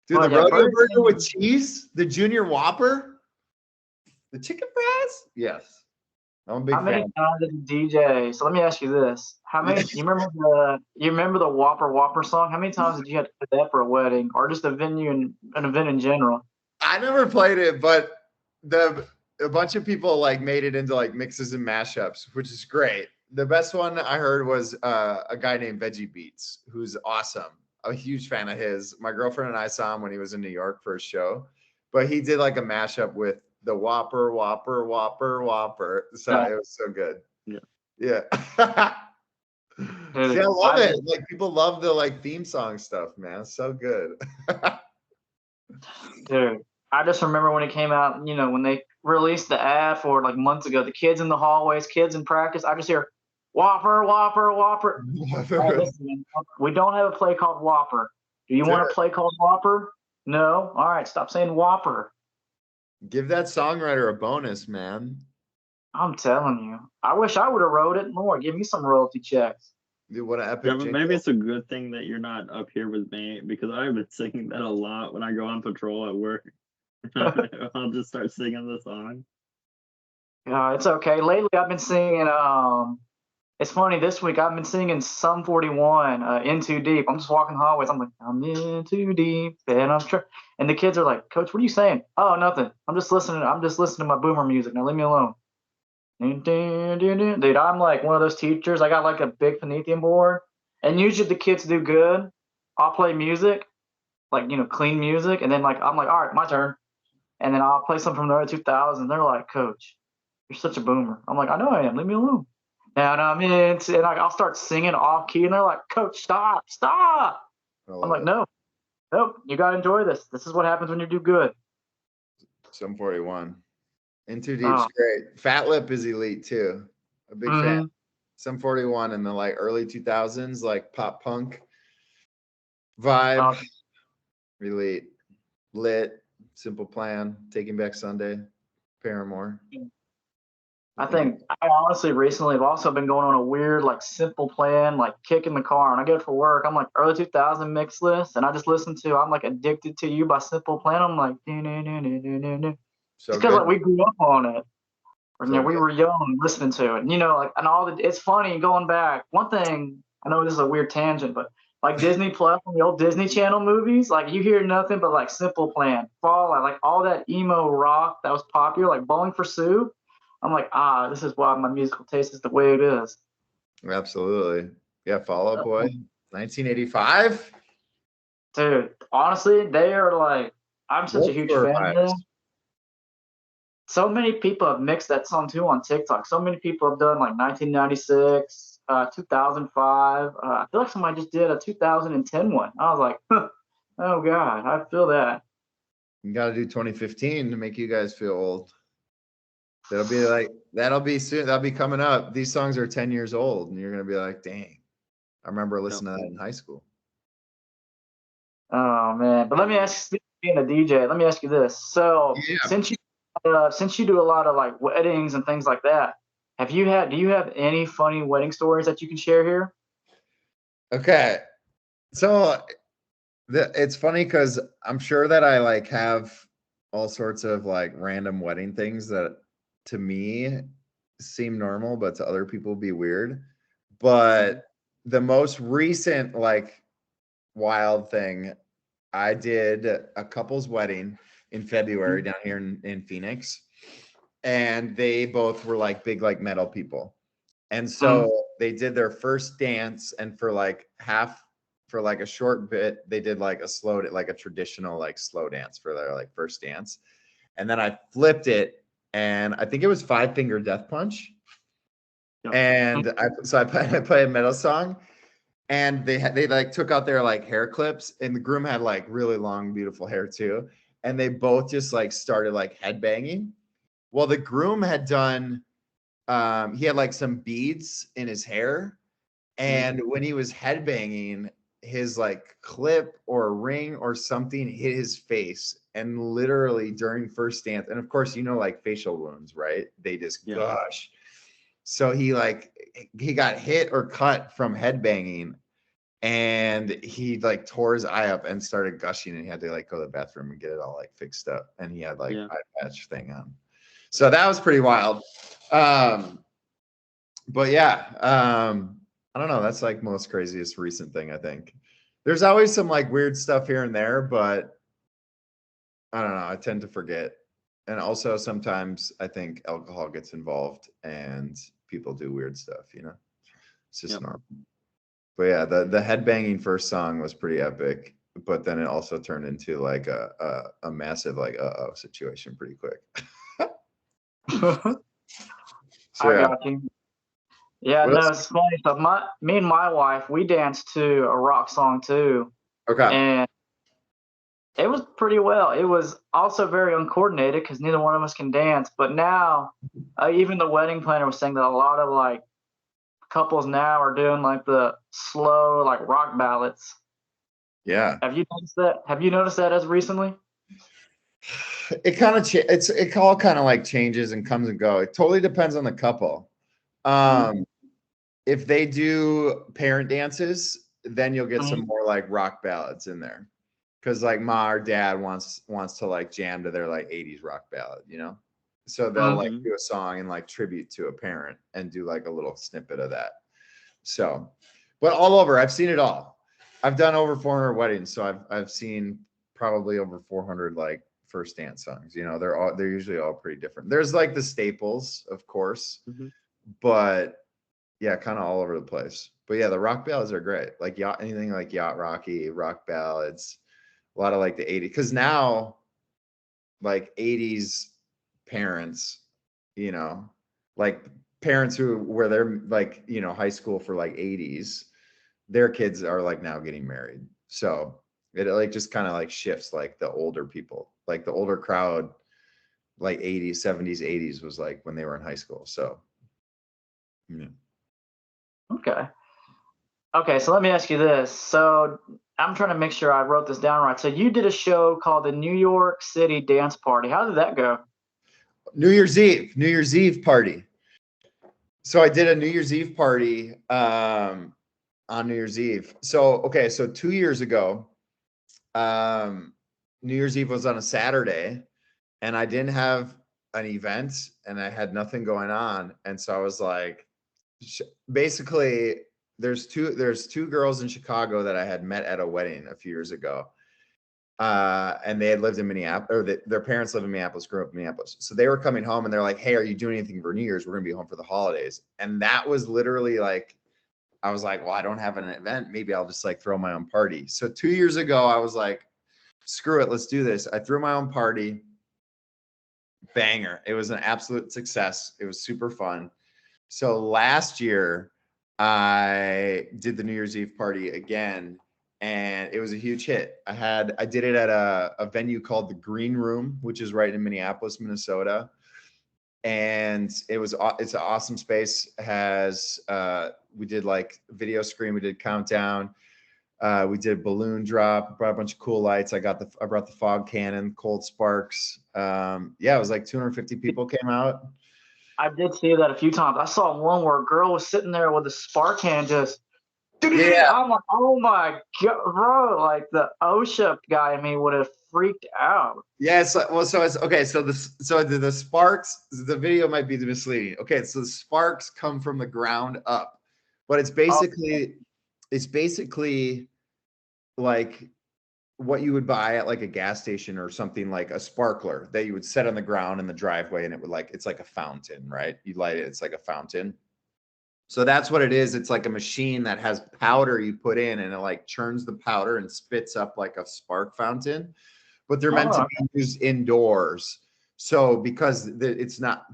Dude, Well, the yeah, rodeo Burger burger King- with cheese, the Junior Whopper, the chicken fries. Yes, I'm a big How many fan. times did you DJ? So let me ask you this: How many? You remember the Whopper song? How many times did you have to play that for a wedding or just a venue and an event in general? I never played it, but a bunch of people like made it into like mixes and mashups, which is great. The best one I heard was a guy named Veggie Beats, who's awesome. I'm a huge fan of his. My girlfriend and I saw him when he was in New York for a show, but he did like a mashup with the Whopper. So Yeah. it was so good. Yeah. Yeah. Dude, See, I love I it. Like people love the like theme song stuff, man. It's so good. Dude, I just remember when it came out. You know, when they released the ad for it, like months ago. The kids in the hallways, kids in practice. I just hear Whopper. All right, listen, man, we don't have a play called Whopper. Do you want a play called Whopper? No. All right, stop saying Whopper. Give that songwriter a bonus, man. I'm telling you. I wish I would have wrote it more. Give me some royalty checks. Dude, what an epic Yeah, but jingle. maybe it's a good thing that you're not up here with me because I've been singing that a lot when I go on patrol at work. I'll just start singing the song. It's okay. Lately, I've been singing. It's funny. This week, I've been singing Sum 41, In Too Deep. I'm just walking the hallways. I'm like, I'm in too deep, and and the kids are like, Coach, what are you saying? Oh, nothing. I'm just listening. I'm just listening to my boomer music. Now leave me alone. Dude, I'm like one of those teachers. I got like a big Phoenician board, and usually the kids do good. I'll play music, like clean music, and then like I'm like, all right, my turn, and then I'll play something from the early 2000s. They're like, Coach, you're such a boomer. I'm like, I know I am. Leave me alone. And I'll start singing off key, and they're like, Coach, stop. I'm like, no, nope. You gotta enjoy this. This is what happens when you do good. Some 41. In Too Deep's Oh. great. Fat Lip is elite too. A big fan. Mhm. Some 41 in the like early 2000s, like pop punk vibe. Elite. Lit. Simple Plan. Taking Back Sunday. Paramore. I think I honestly recently have also been going on a weird, like, Simple Plan, like, kick in the car. And I go for work. I'm like early 2000 mix list, and I just listen to I'm like Addicted to You by Simple Plan. I'm like, So because good. like we grew up on it. Or, So we good. were young listening to it. And, like, and all the, it's funny going back. One thing, I know this is a weird tangent, but like Disney Plus and the old Disney Channel movies, like you hear nothing but like Simple Plan, Fall Out, like all that emo rock that was popular, like Bowling for Soup. I'm like, this is why my musical taste is the way it is. Absolutely. Yeah, Fall Out Boy. 1985. Dude, honestly, they are like, I'm such a huge Wolfsburg fan of them. vibes. So many people have mixed that song too on TikTok. So many people have done like 1996, 2005. I feel like somebody just did a 2010 one. I was like, oh God, I feel that. You got to do 2015 to make you guys feel old. That'll be soon. That'll be coming up. These songs are 10 years old, and you're going to be like, dang, I remember listening to that in high school. Oh man. But let me ask you, being a DJ, let me ask you this. So Yeah. since you do a lot of like weddings and things like that, do you have any funny wedding stories that you can share here? Okay. So it's funny because I'm sure that I like have all sorts of like random wedding things that to me seem normal, but to other people be weird. But the most recent like wild thing, I did a couple's wedding in February down here in Phoenix. and they both were like big like metal people. And so they did their first dance, and for like a short bit, they did like a traditional like slow dance for their like first dance. And then I flipped it, and I think it was Five Finger Death Punch. Yep. And I play a metal song, and they like took out their like hair clips, and the groom had like really long, beautiful hair too. And they both just like started like headbanging. Well, the groom had done, he had like some beads in his hair. And when he was headbanging, his like clip or ring or something hit his face. And literally during first dance, and of course, like facial wounds, right? They just gush. So he got hit or cut from headbanging, and he like tore his eye up and started gushing, and he had to like go to the bathroom and get it all like fixed up. And he had like eye patch thing on. So that was pretty wild. But yeah, I don't know. That's like most craziest recent thing, I think. There's always some like weird stuff here and there, but I don't know. I tend to forget. And also sometimes I think alcohol gets involved and people do weird stuff, It's just normal. But yeah, the headbanging first song was pretty epic, but then it also turned into like a massive like situation pretty quick. So, I got you. Yeah, no, it's funny. So me and my wife, we danced to a rock song too. Okay. And it was pretty well. It was also very uncoordinated because neither one of us can dance. But now, even the wedding planner was saying that a lot of like couples now are doing like the slow like rock ballads. Yeah. Have you noticed that? Have you noticed that as recently? It kind of it all kind of like changes and comes and go. It totally depends on the couple. If they do parent dances, then you'll get some more like rock ballads in there, because like ma or dad wants to like jam to their like 80s rock ballad, so they'll like do a song and like tribute to a parent and do like a little snippet of that. So, but all over, I've seen it all. I've done over 400 weddings, so I've seen probably over 400 like first dance songs. They're usually all pretty different. There's like the staples, of course, but yeah, kind of all over the place. But yeah, the rock ballads are great. Like anything like yacht rocky, rock ballads, a lot of like the 80s. Because now, like 80s parents, like parents where they're like, high school for like 80s, their kids are like now getting married. So it like just kind of like shifts like the older people, like the older crowd, like 80s, 70s, 80s was like when they were in high school. So yeah. Okay, so let me ask you this. So I'm trying to make sure I wrote this down right. So you did a show called the New York City Dance Party. How did that go? New Year's Eve party. So I did a New Year's Eve party on New Year's Eve. So 2 years ago, New Year's Eve was on a Saturday, and I didn't have an event, and I had nothing going on, and so I was like, basically, there's two girls in Chicago that I had met at a wedding a few years ago, and they had lived in Minneapolis, or their parents live in Minneapolis, grew up in Minneapolis. So they were coming home, and they're like, "Hey, are you doing anything for New Year's? We're gonna be home for the holidays." And that was literally like, I was like, "Well, I don't have an event. Maybe I'll just like throw my own party." So 2 years ago, I was like, "Screw it, let's do this." I threw my own party. Banger! It was an absolute success. It was super fun. So last year, I did the New Year's Eve party again, and it was a huge hit. I did it at a venue called the Green Room, which is right in Minneapolis, Minnesota. And it's an awesome space. It has we did like video screen, we did countdown, we did balloon drop, brought a bunch of cool lights. I brought the fog cannon, cold sparks. Yeah, it was like 250 people came out. I did see that a few times. I saw one where a girl was sitting there with a spark can just. Yeah. I'm like, oh my god, bro! Like the OSHA guy in me would have freaked out. Yeah, it's like, well, so it's okay. So the sparks, the video might be misleading. Okay, so the sparks come from the ground up, but it's basically like what you would buy at like a gas station or something, like a sparkler that you would set on the ground in the driveway, and it would like, it's like a fountain, right? You light it, it's like a fountain. So that's what it is. It's like a machine that has powder you put in, and it like churns the powder and spits up like a spark fountain. But they're meant to be used indoors. So because it's not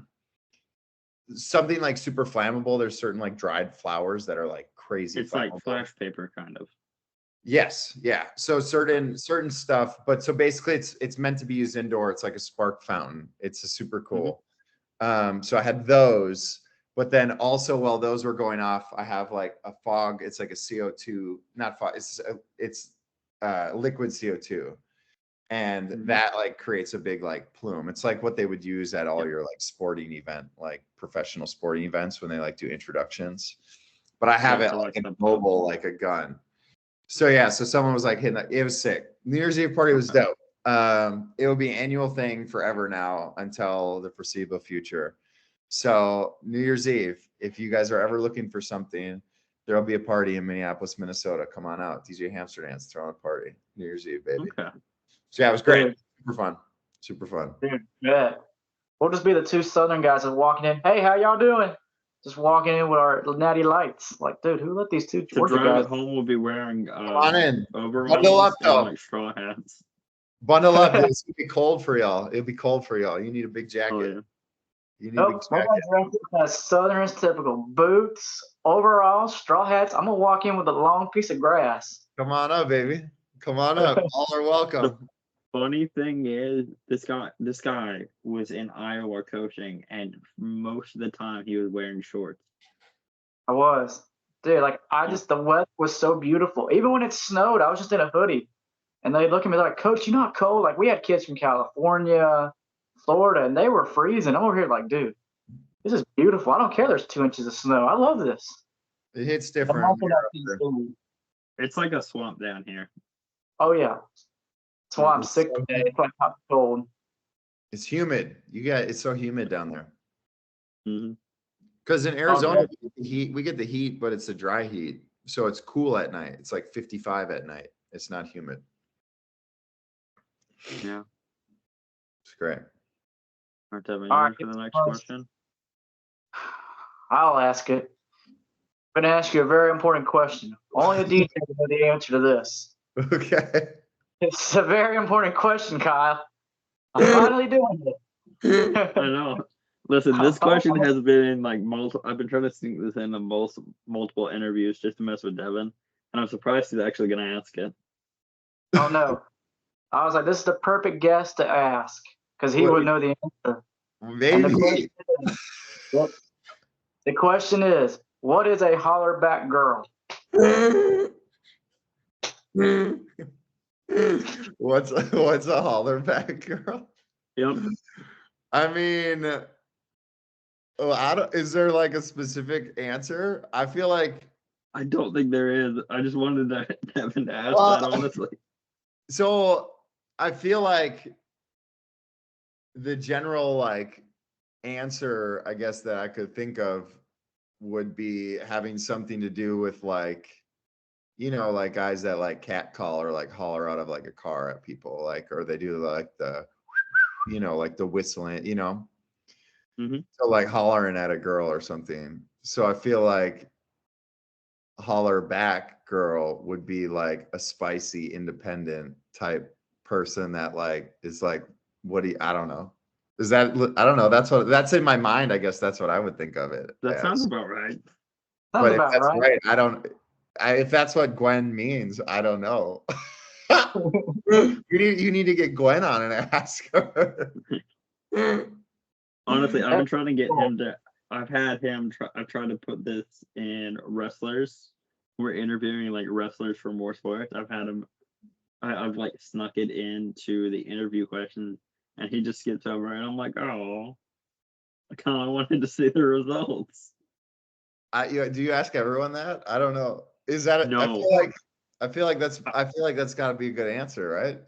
something like super flammable, there's certain like dried flowers that are like crazy. It's flammable. like flash paper, kind of. Yes, yeah. So certain stuff, but so basically it's meant to be used indoor. It's like a spark fountain. It's a super cool. So I had those, but then also while those were going off, I have like a fog. It's like a CO2, not fog. It's liquid CO2, and that like creates a big like plume. It's like what they would use at all your like sporting event, like professional sporting events when they like do introductions. But I have it like in a mobile, like a gun. So yeah, so someone was like hitting that. It was sick. New Year's Eve party was dope. It will be an annual thing forever now until the foreseeable future. So New Year's Eve, if you guys are ever looking for something, there'll be a party in Minneapolis, Minnesota. Come on out. DJ Hamster Dance throwing a party. New Year's Eve, baby. Okay. So yeah, it was great. Dude. Super fun. Super fun. Dude, yeah. We'll just be the two Southern guys that walking in. Hey, how y'all doing? Just walking in with our natty lights. Like, dude, who let these two To Georgia drive guys? at home, we'll be wearing on in. overalls Bundle up, and though. like straw hats. Bundle up. It's gonna be cold for y'all. It'll be cold for y'all. You need a big jacket. Oh, yeah. You need a big Nope, jacket. that's Southern is typical. Boots, overalls, straw hats. I'm gonna walk in with a long piece of grass. Come on up, baby. Come on up. All are welcome. Funny thing is, this guy was in Iowa coaching, and most of the time he was wearing shorts. I was. Dude, like the weather was so beautiful. Even when it snowed, I was just in a hoodie. And they look at me like, Coach, you're not cold. Like we had kids from California, Florida, and they were freezing. I'm over here like, dude, this is beautiful. I don't care there's 2 inches of snow. I love this. It hits different. It's like a swamp down here. Oh yeah. That's why I'm sick today. It's like hot and cold. It's humid. It's so humid down there. Mm-hmm. Because in Arizona, we get the heat, but it's a dry heat. So it's cool at night. It's like 55 at night. It's not humid. Yeah. It's great. All right, Devin, you All ready right, for the next question? I'll ask it. I'm going to ask you a very important question. Only a DJ will know the answer to this. Okay. It's a very important question, Kyle. I'm finally doing it. I know. Listen, this question has been in like multiple. I've been trying to sneak this into multiple interviews just to mess with Devin, and I'm surprised he's actually going to ask it. Oh no! I was like, this is the perfect guest to ask because he would know the answer. Maybe. The question is, what is a holler back girl? What's a holler back girl? Yep. I mean, is there like a specific answer? I feel like I don't think there is. I just wanted Devin to ask that honestly. So I feel like the general like answer, I guess, that I could think of would be having something to do with like, like guys that like catcall or like holler out of like a car at people, like, or they do like the, like the whistling, Mm-hmm. So like hollering at a girl or something. So I feel like holler back girl would be like a spicy, independent type person that like is like, I don't know. Is that, I don't know. That's in my mind. I guess that's what I would think of it. That sounds about right. But if that's right, if that's what Gwen means, I don't know. You need to get Gwen on and ask her. Honestly, I've been trying to get him to. I've tried to put this in wrestlers. We're interviewing like wrestlers for more sports. I've like snuck it into the interview questions, and he just skips over, and I'm like, oh, I kind of wanted to see the results. Do you ask everyone that? I don't know. Is that no? I feel like that's got to be a good answer, right?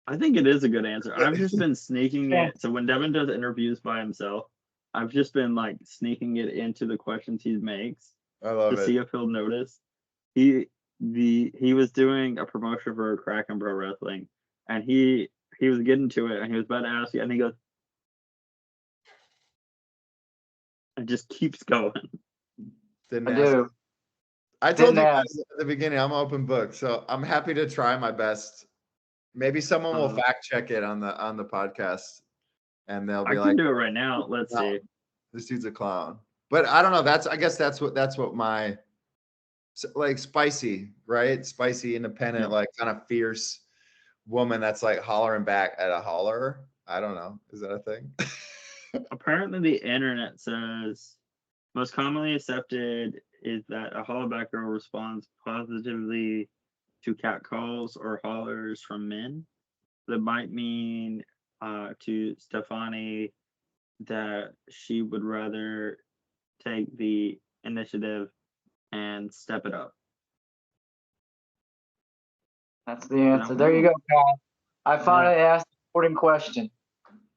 I think it is a good answer. I've just been sneaking it. So when Devin does interviews by himself, I've just been like sneaking it into the questions he makes I love to see if he'll notice. He he was doing a promotion for Kraken Pro Wrestling, and he was getting to it, and he was about to ask you, and he goes, and just keeps going. Didn't I ask. do. I told Didn't you ask. guys at the beginning, I'm open book, so I'm happy to try my best. Maybe someone will fact check it on the podcast, and they'll I be can like, do it right now. Let's see. "This dude's a clown." But I don't know. I guess that's what my like spicy, right? Spicy, independent, Yeah. like kind of fierce woman that's like hollering back at a holler. I don't know. Is that a thing? Apparently, the internet says most commonly accepted is that a hollaback girl responds positively to catcalls or hollers from men. That might mean to Stefani that she would rather take the initiative and step it up. That's the answer. There you go, Kyle. I finally asked the important question.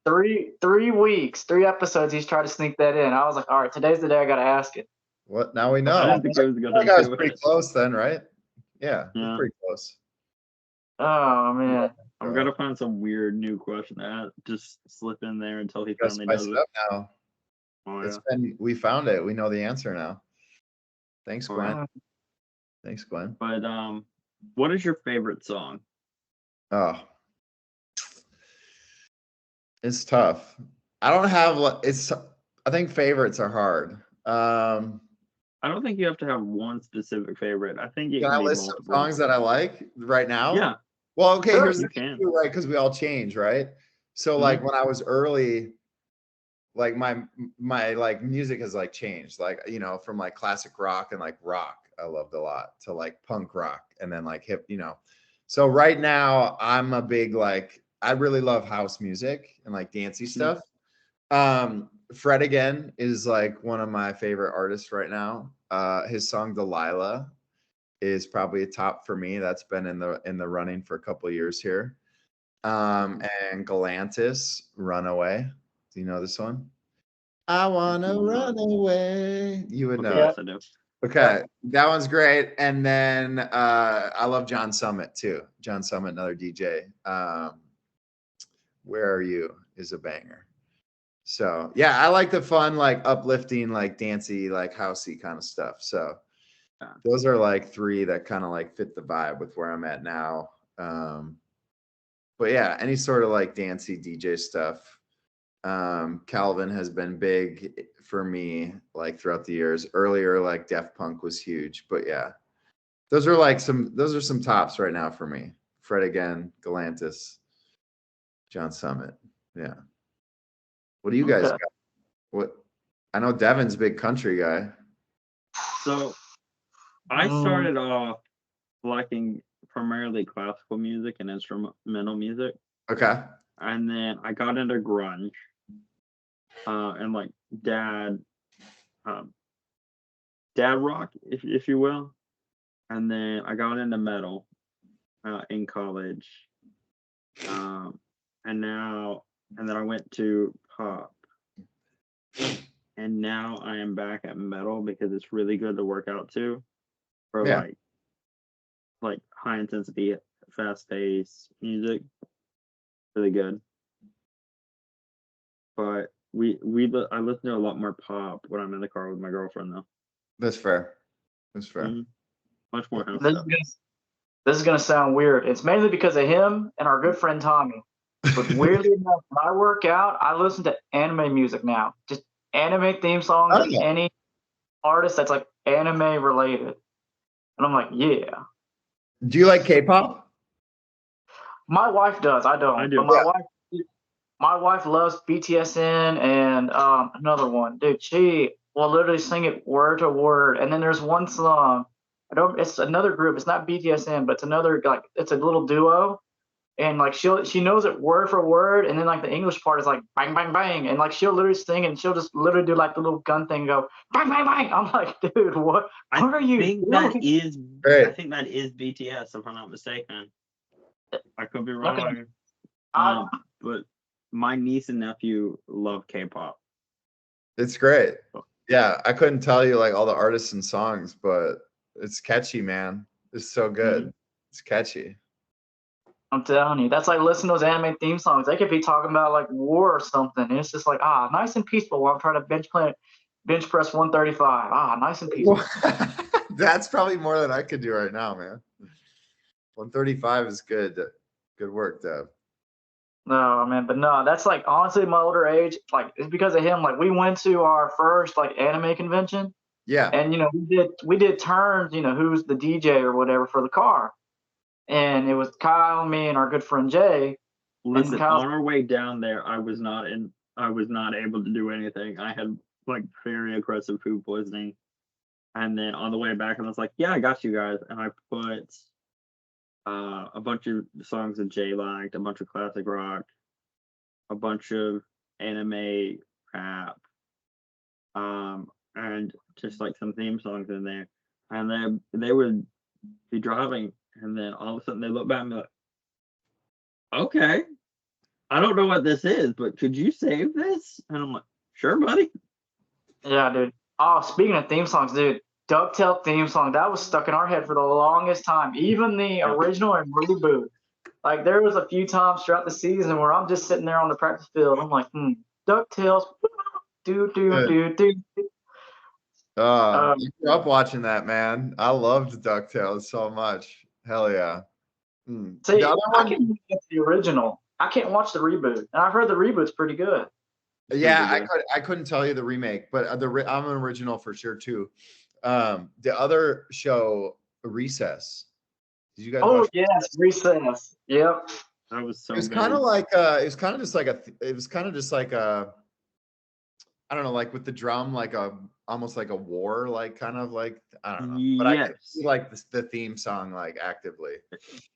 3 weeks, 3 episodes. He's tried to sneak that in. I was like, all right, today's the day I got to ask it. What? Now we know. I didn't think it was I going think I was to pretty close then, right? Yeah, it was pretty close. Oh man, I'm gonna find some weird new question to just slip in there until he finally does it. Up now. Oh, we found it. We know the answer now. Thanks, Gwen. wow. Thanks, Gwen. But what is your favorite song? Oh, it's tough. I don't have I think favorites are hard. I don't think you have to have one specific favorite. I think can I be list multiple. some songs that I like right now? Yeah. Well, okay, Sure, here's you the thing can. too, right? Because we all change, right? So like when I was early, like my like music has like changed, like from like classic rock and like rock I loved a lot to like punk rock and then like hip, So right now I'm a big like I really love house music and like dancey stuff. Fred Again is like one of my favorite artists right now. His song Delilah is probably a top for me. That's been in the running for a couple of years here. And Galantis, Runaway. Do you know this one? I wanna run away. You would know. Yes, I do. Okay, that one's great. And then I love John Summit too. John Summit, another DJ. Where Are You is a banger. So yeah, I like the fun, like uplifting, like dancey, like housey kind of stuff. So those are like 3 that kind of like fit the vibe with where I'm at now. But yeah, any sort of like dancey DJ stuff. Calvin has been big for me like throughout the years. Earlier, like Def Punk was huge, but yeah, those are some tops right now for me. Fred Again, Galantis, John Summit. Yeah. What do you guys got? What? I know Devin's a big country guy. So I started off liking primarily classical music and instrumental music. Okay. And then I got into grunge. And like dad rock, if you will. And then I got into metal in college. And then I went to pop. And now I am back at metal because it's really good to work out to for like high intensity, fast paced music. Really good. But I listen to a lot more pop when I'm in the car with my girlfriend though. That's fair. Mm-hmm. Much more house stuff. This is gonna sound weird. It's mainly because of him and our good friend Tommy. But weirdly enough, when I work out, I listen to anime music now. Just anime theme songs of any artist that's like anime related. And I'm like, yeah. Do you like K-pop? My wife does. I don't. I do. But my wife loves BTSN and another one. Dude, she will literally sing it word to word. And then there's one song. It's another group. It's not BTSN, but it's another, like, it's a little duo. And like she knows it word for word, and then like the English part is like bang bang bang, and like she'll literally sing and she'll just literally do like the little gun thing and go bang bang bang. I'm like, dude, what are you doing? I think that is BTS, if I'm not mistaken. I could be wrong. Okay. But my niece and nephew love K-pop. It's great. Yeah, I couldn't tell you like all the artists and songs, but it's catchy, man. It's so good. It's catchy. I'm telling you, that's like listening to those anime theme songs. They could be talking about like war or something. And it's just like, nice and peaceful while I'm trying to bench press 135. Nice and peaceful. That's probably more than I could do right now, man. 135 is good. Good work, Dev. No, man, but no, that's like honestly my older age. Like it's because of him. Like we went to our first like anime convention, Yeah. and we did turns. Who's the DJ or whatever for the car, and it was Kyle, me, and our good friend Jay. Listen, on our way down there, I was not able to do anything. I had like very aggressive food poisoning. And then on the way back, I was like, yeah, I got you guys. And I put a bunch of songs that Jay liked, a bunch of classic rock, a bunch of anime rap, and just like some theme songs in there. And then they would be driving, and then all of a sudden they look back and be like, okay, I don't know what this is, but could you save this? And I'm like, sure, buddy. Yeah, dude. Oh, speaking of theme songs, dude, DuckTales theme song, that was stuck in our head for the longest time. Even the original and reboot. Like, there was a few times throughout the season where I'm just sitting there on the practice field. I'm like, DuckTales, do. I grew up watching that, man. I loved DuckTales so much. Hell yeah. See, I can't watch the original. I can't watch the reboot. And I've heard the reboot's pretty good. Yeah, I couldn't tell you the remake, but I'm an original for sure too. The other show, Recess. Did you guys watch? Yes, Recess. Yep. That was so. It was kind of like it was kind of just like a I don't know, like with the drum, like almost like a war, like kind of like I don't know. But I could see like the theme song like actively.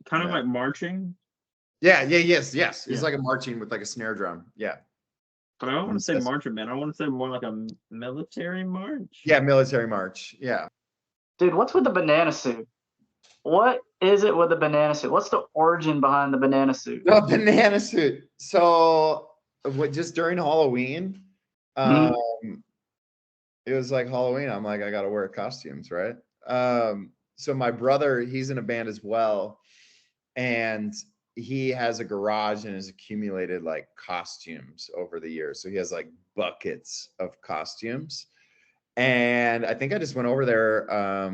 Kind of like marching. Yes. It's like a marching with like a snare drum. Yeah. But I don't want to say marching, man. I want to say more like a military march. Yeah, military march. Yeah. Dude, what's with the banana suit? What is it with the banana suit? What's the origin behind the banana suit? The banana suit. So, just during Halloween, it was like Halloween. I'm like, I gotta wear costumes, right? So my brother, he's in a band as well, and he has a garage and has accumulated like costumes over the years. So he has like buckets of costumes. And I think I just went over there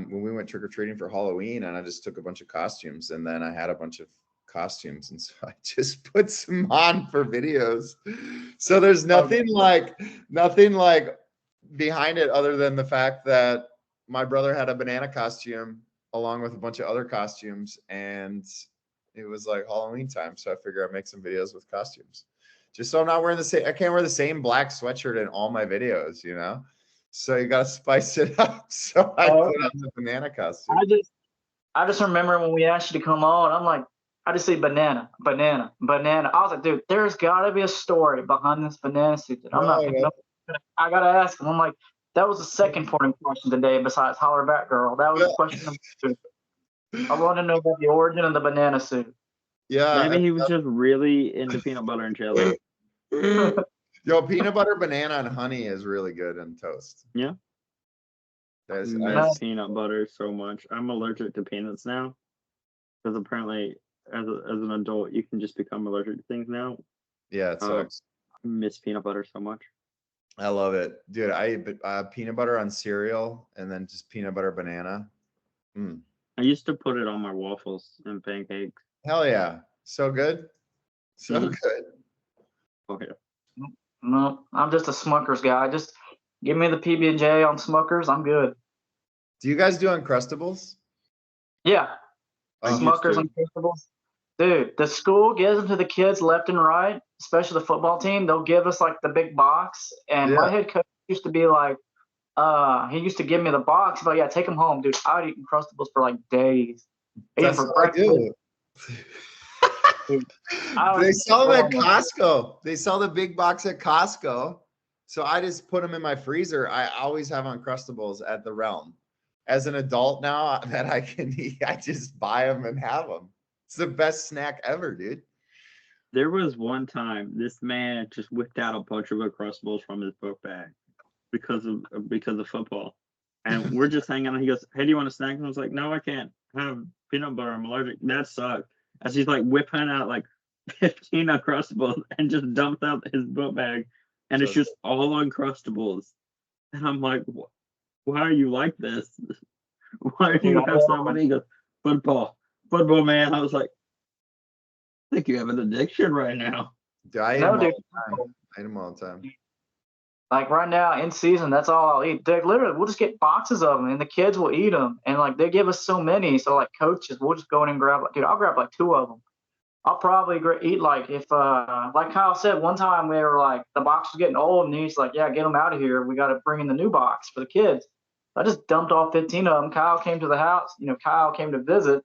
when we went trick-or-treating for Halloween, and I just took a bunch of costumes, and then I had a bunch of costumes, and so I just put some on for videos. So there's nothing like behind it other than the fact that my brother had a banana costume along with a bunch of other costumes, and it was like Halloween time, so I figured I'd make some videos with costumes. Just so I'm not wearing the same, I can't wear the same black sweatshirt in all my videos, you know? So you gotta spice it up. So I put on the banana costume. I just remember when we asked you to come on, I'm like, I just see banana. I was like, dude, there's gotta be a story behind this banana suit that I'm not picking up. I gotta ask him. I'm like, that was the second important question today besides holler back girl. That was question number 2. I want to know about the origin of the banana suit. Yeah. Maybe he was just really into peanut butter and jelly. Yo, peanut butter, banana, and honey is really good in toast. Yeah. I miss peanut butter so much. I'm allergic to peanuts now. Because apparently, as an adult, you can just become allergic to things now. Yeah, it sucks. I miss peanut butter so much. I love it. Dude, I eat peanut butter on cereal and then just peanut butter banana. I used to put it on my waffles and pancakes. Hell yeah. So good. So good. Okay. No, I'm just a Smuckers guy. Just give me the PB&J on Smuckers. I'm good. Do you guys do Uncrustables? Yeah. Smuckers Uncrustables. Dude, the school gives them to the kids left and right, especially the football team. They'll give us like the big box. And my head coach used to be like, he used to give me the box, but yeah, take them home, dude. I would eat Uncrustables for like days. That's for breakfast. They sell them at Costco. They sell the big box at Costco. So I just put them in my freezer. I always have Uncrustables at the Realm. As an adult now that I can eat, I just buy them and have them. It's the best snack ever, dude. There was one time this man just whipped out a bunch of Uncrustables from his book bag because of football. And we're just hanging out. He goes, hey, do you want a snack? And I was like, no, I can't. have peanut butter. I'm allergic. That sucked. As he's like whipping out like 15 Uncrustables and just dumps out his book bag, and it's So- just all Uncrustables. And I'm like, why are you like this? Why do you have so many? He goes, football, man. I was like, I think you have an addiction right now. Dude, I eat No, them dude. all the time. I eat them all the time. Like right now in season, that's all I'll eat. Dude, literally, we'll just get boxes of them, and the kids will eat them. And like they give us so many, so like coaches, we'll just go in and grab. Like, dude, I'll grab like 2 of them. I'll probably eat like if like Kyle said one time we were like the box was getting old, and he's like, yeah, get them out of here. We got to bring in the new box for the kids. I just dumped off 15 of them. Kyle came to the house. Kyle came to visit,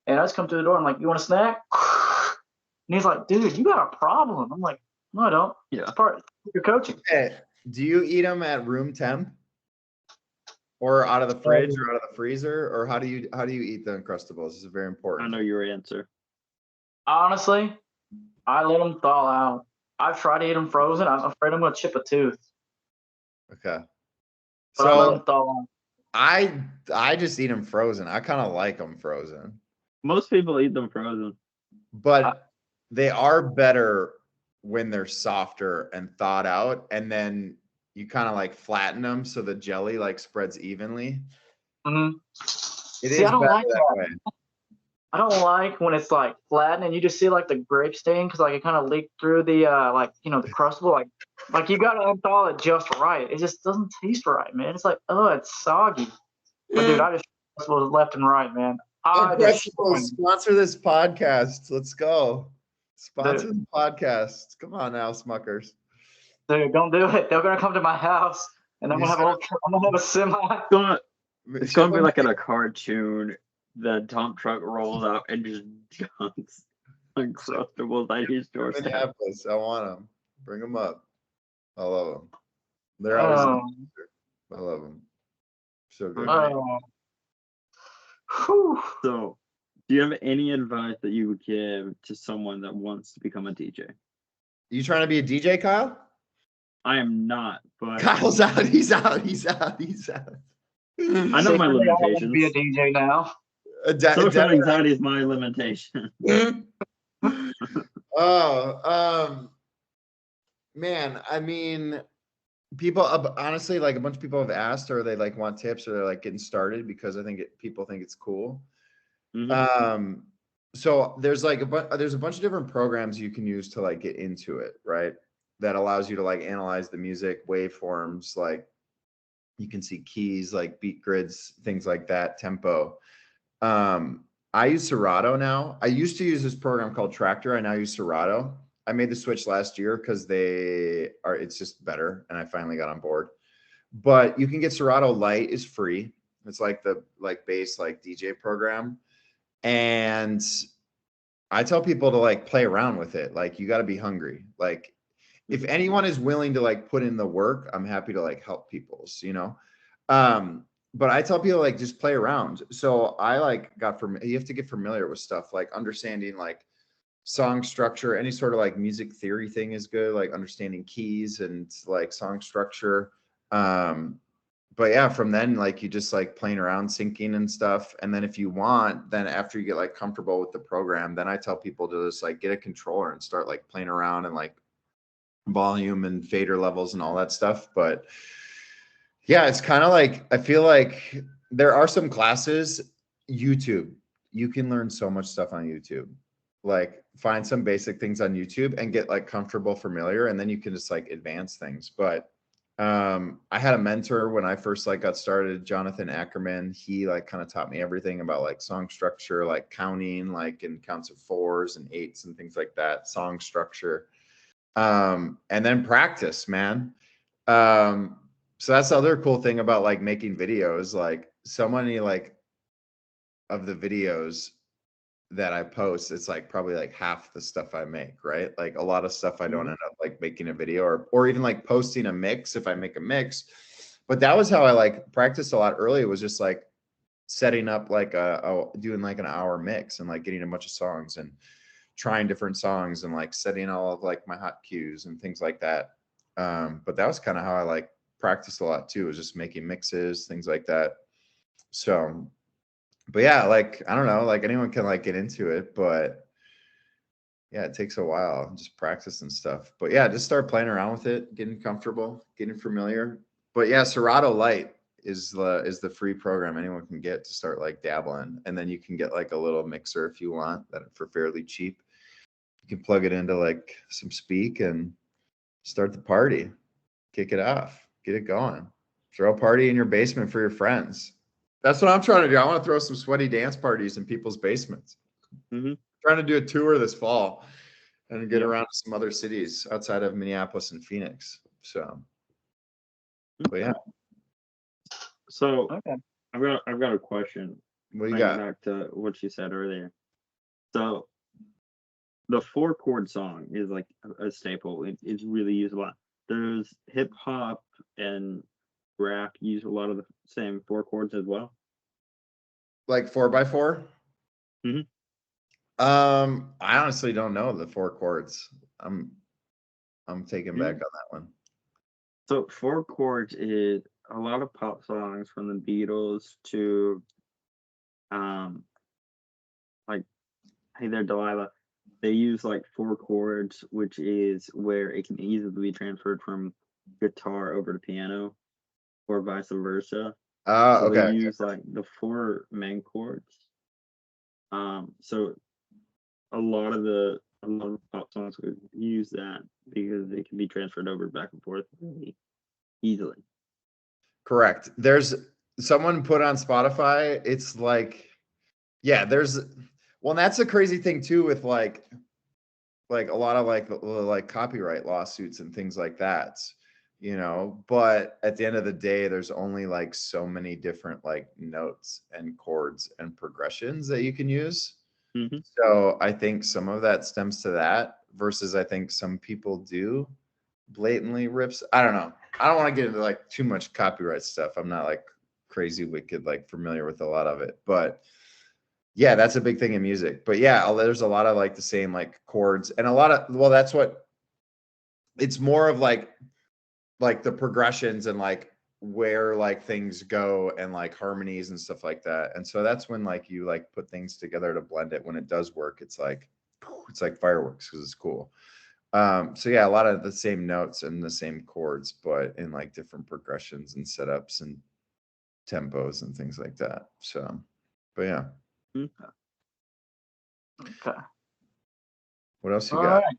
and I just come to the door. I'm like, you want a snack? And he's like, dude, you got a problem. I'm like, no, I don't. Yeah. It's part of your coaching. Hey, do you eat them at room temp, or out of the fridge, or out of the freezer, or how do you eat the Uncrustables? This is very I important. know your answer. Honestly, I let them thaw out. I've tried to eat them frozen. I'm afraid I'm gonna chip a tooth. Okay. But I let So them thaw out. I just eat them frozen. I kind of like them frozen, Most people eat them frozen. but they are better when they're softer and thawed out, and then you kind of like flatten them so the jelly like spreads evenly. Mhm. It See, is I don't better like that that. way. I don't like when it's like flattened and you just see like the grape stain because like it kind of leaked through the the crustable like you gotta unthaw it just right. It just doesn't taste right, man. It's like it's soggy. But dude, I just was left and right, man. I just Uncrustables, sponsor this podcast. Let's go. Sponsor Dude. the podcast. Come on now, Smuckers. dude, don't do it. They're gonna come to my house and I'm You gonna have a semi. It's gonna be like in a cartoon. The dump truck rolls out and just dunks Uncrustables at his doorstep. Minneapolis. I want them. Bring them up. I love them. They're always. I love them. So good. Whew. So, do you have any advice that you would give to someone that wants to become a DJ? You trying to be a DJ, Kyle? I am not, but Kyle's out. He's out. He's out. He's out. I know my Secretly, I want to limitations. be a DJ now. Social anxiety is my limitation. Man, I mean, people honestly, like a bunch of people have asked, or they like want tips, or they're like getting started because I think people think it's cool. Mhm. So there's like there's a bunch of different programs you can use to like get into it, right? That allows you to like analyze the music waveforms, like you can see keys, like beat grids, things like that, tempo. I use Serato now. I used to use this program called Tractor. I now use Serato. I made the switch last year because it's just better, and I finally got on board. But you can get Serato Lite is free. It's like the base DJ program. And I tell people to like play around with it. Like you got to be hungry. Like if anyone is willing to like put in the work, I'm happy to like help people, but I tell people like just play around. So I like you have to get familiar with stuff like understanding like song structure, any sort of like music theory thing is good, like understanding keys and like song structure. But yeah, from then like you just like playing around, syncing and stuff. And then if you want, then after you get like comfortable with the program, then I tell people to just like get a controller and start like playing around and like volume and fader levels and all that stuff. But yeah, it's kind of like I feel like there are some classes. YouTube, you can learn so much stuff on YouTube. Like find some basic things on YouTube and get like comfortable, familiar, and then you can just like advance things. But I had a mentor when I first like got started, Jonathan Ackerman. He like kind of taught me everything about like song structure, like counting, like in counts of 4s and 8s and things like that, song structure. And then practice, man. So that's the other cool thing about like making videos. Like so many like of the videos that I post, it's like probably like half the stuff I make, right? Like a lot of stuff I don't end up like making a video or even like posting a mix if I make a mix. But that was how I like practiced a lot early. It was just like setting up like doing like an hour mix and like getting a bunch of songs and trying different songs and like setting all of like my hot cues and things like that. But that was kind of how I like practiced a lot too, was just making mixes, things like that. So But yeah, like, I don't know, like anyone can like get into it, but yeah, it takes a while, just practice and stuff. But yeah, just start playing around with it, getting comfortable, getting familiar. But yeah, Serato Lite is the free program anyone can get to start like dabbling. And then you can get like a little mixer if you want that for fairly cheap. You can plug it into like some speak and start the party, kick it off, get it going. Throw a party in your basement for your friends. That's what I'm trying to do. I want to throw some sweaty dance parties in people's basements. Trying to do a tour this fall and get around to some other cities outside of Minneapolis and Phoenix. So, but yeah. So Okay. I've got a question. What do you Bringing got? back to what you said earlier. So the 4-chord song is like a staple. It's really used a lot. There's hip hop and rap use a lot of the same 4 chords as well. Like 4x4? Mhm. I honestly don't know the 4 chords. I'm taken back on that one. So 4 chords is a lot of pop songs from the Beatles to like Hey There Delilah. They use like 4 chords, which is where it can easily be transferred from guitar over to piano or vice versa. So they Okay. use like the 4 main chords. So a lot of pop songs would use that because they can be transferred over back and forth really easily. Correct. There's someone put on Spotify. It's like, yeah, well, and that's a crazy thing too with like a lot of like copyright lawsuits and things like that, but at the end of the day, there's only like so many different like notes and chords and progressions that you can use. So I think some of that stems to that versus I think some people do blatantly rips. I don't know. I don't want to get into like too much copyright stuff. I'm not like crazy wicked, like familiar with a lot of it, but yeah, that's a big thing in music. But yeah, there's a lot of like the same like chords and a lot of, well, that's what it's more of like the progressions and like where like things go and like harmonies and stuff like that. And so that's when like you like put things together to blend it. When it does work, it's like fireworks because it's cool. So yeah, a lot of the same notes and the same chords, but in like different progressions and setups and tempos and things like that. So, but yeah. Okay. What else you All got? right.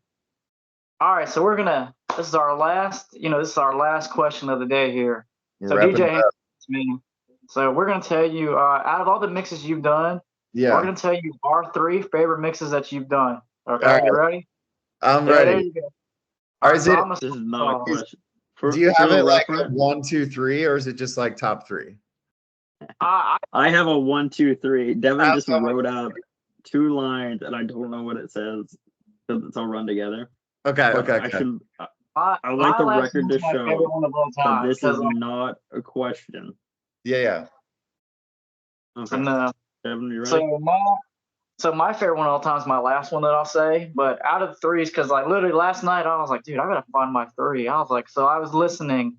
All right. So this is our last question of the day here. We're So wrapping it DJ, up. me. So we're gonna tell you out of all the mixes you've done, we're Yeah. gonna tell you our 3 favorite mixes that you've done. Okay, All right. you ready? I'm Yeah, ready. there you go. Or All right, is so it? I'm gonna This is not a question. Do you have the it like a reference, 1, 2, 3, or is it just like top 3? I I have a 1, 2, 3. Devin Have just someone- wrote out 2 lines, and I don't know what it says because it's all run together. Okay. But Okay. I Okay. should. my I like my the last record one's to my show favorite one of all that time. this is 'cause, not a question. Yeah. Yeah. Okay, no. Devin, you ready? So my favorite one of all time is my last one that I'll say. But out of the 3s, because like literally last night I was like, dude, I gotta find my 3. I was like, so I was listening,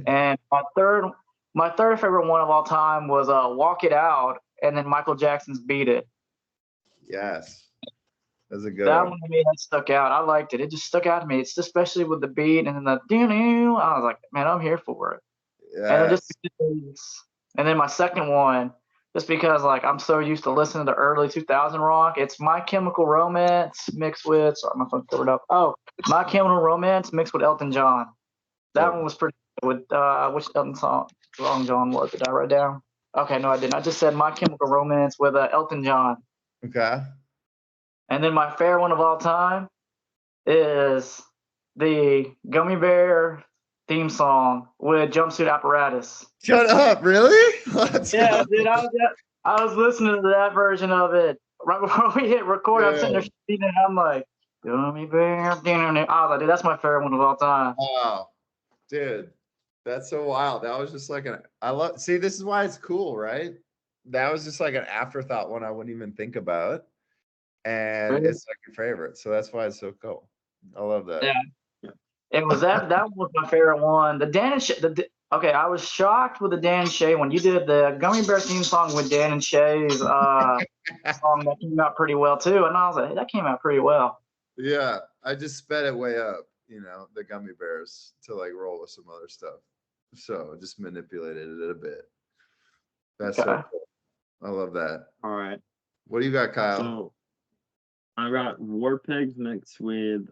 and my third favorite one of all time was "Walk It Out," and then Michael Jackson's "Beat It." Yes. That's a good That one. one to me that stuck out. I liked it. It just stuck out to me. It's especially with the beat and then the doo-doo. I was like, man, I'm here for it. And then Yes. and then my second one, just because like I'm so used to listening to early 2000 rock, it's My Chemical Romance mixed with, sorry, my phone's covered up. Oh, My Chemical Romance mixed with Elton John. That one was pretty good. With which Elton song John was? Did I write down? Okay, no, I didn't. I just said My Chemical Romance with Elton John. Okay. And then my favorite one of all time is the Gummy Bear theme song with Jumpsuit Apparatus. Shut up! Really? Let's Yeah, go. dude, I was listening to that version of it right before we hit record. I'm sitting there shooting, and I'm like, Gummy Bear. I was like, dude, that's my favorite one of all time. Wow, dude, that's so wild. That was just like see, this is why it's cool, right? That was just like an afterthought one I wouldn't even think about. And Really? it's like your favorite. So that's why it's so cool. I love that. Yeah. It was that one was my favorite one. The Okay, I was shocked with the Dan and Shay when you did the Gummy Bear theme song with Dan and Shay's song that came out pretty well too, and I was like, hey, that came out pretty well. Yeah, I just sped it way up, the gummy bears to like roll with some other stuff. So just manipulated it a bit. That's so Okay. cool. I love that. All right. What do you got, Kyle? So I got War Pigs mixed with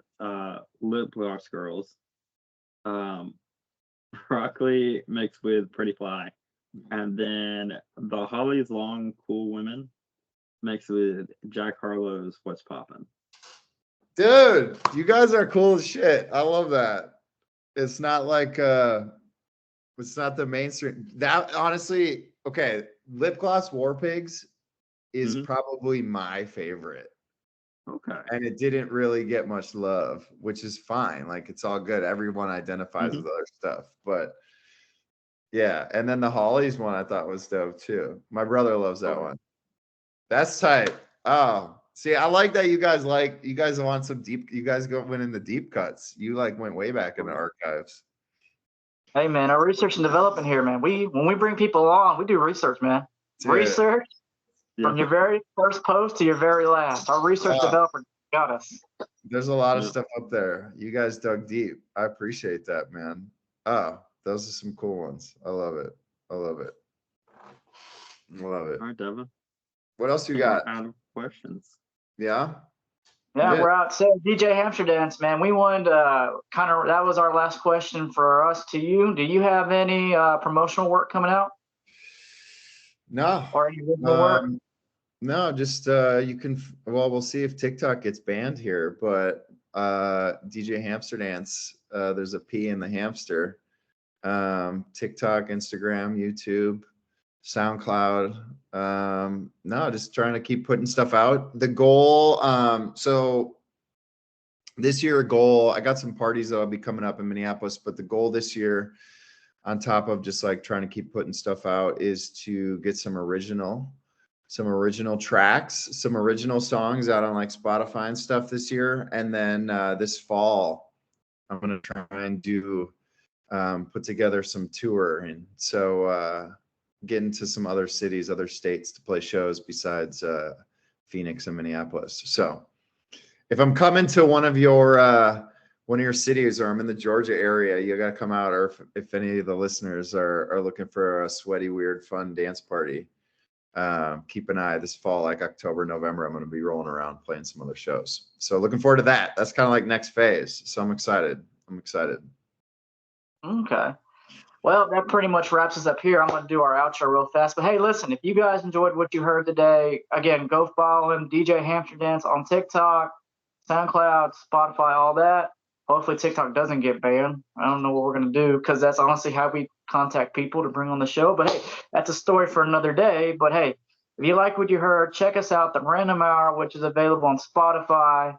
Lip Gloss Girls. Broccoli mixed with Pretty Fly. And then the Holly's Long Cool Women mixed with Jack Harlow's What's Poppin'. Dude, you guys are cool as shit. I love that. It's not like it's not the mainstream. That honestly, okay, Lip Gloss War Pigs is probably my favorite. Okay. And it didn't really get much love, which is fine. Like, it's all good. Everyone identifies with other stuff. But yeah, and then the Hollies one I thought was dope too. My brother loves that one. That's tight. Oh, see, I like that you guys want some deep, you guys went in the deep cuts. You like went way back in the archives. Hey man, our research and development here, man. When we bring people on, we do research, man. Dude. Research from your very first post to your very last. Our research developer got us. There's a lot of stuff up there. You guys dug deep. I appreciate that, man. Oh, those are some cool ones. I love it. I love it. Love it. All right, Devin. What else you got? Out of questions. Yeah. Yeah, we're out. So DJ Hamster Dance, man. We wanted to that was our last question for us to you. Do you have any promotional work coming out? No. Or any original work? No, just you can. Well, we'll see if TikTok gets banned here, but DJ Hamster Dance. There's a P in the hamster. TikTok, Instagram, YouTube, SoundCloud. No, just trying to keep putting stuff out. The goal. So this year, I got some parties that'll be coming up in Minneapolis, but the goal this year, on top of just like trying to keep putting stuff out, is to get some original tracks, some original songs out on like Spotify and stuff this year. And then this fall, I'm going to try and do, put together some tour. And so get into some other cities, other states to play shows besides Phoenix and Minneapolis. So if I'm coming to one of your cities, or I'm in the Georgia area, you got to come out. Or if any of the listeners are looking for a sweaty, weird, fun dance party, keep an eye this fall, like October, November. I'm going to be rolling around playing some other shows. So looking forward to that. That's kind of like next phase. So I'm excited. Okay. Well, that pretty much wraps us up here. I'm going to do our outro real fast. But hey, listen, if you guys enjoyed what you heard today, again, go follow him, DJ Hamster Dance, on TikTok, SoundCloud, Spotify, all that. Hopefully TikTok doesn't get banned. I don't know what we're going to do, because that's honestly how we contact people to bring on the show. But hey, that's a story for another day. But hey, if you like what you heard, check us out, The Random Hour, which is available on Spotify,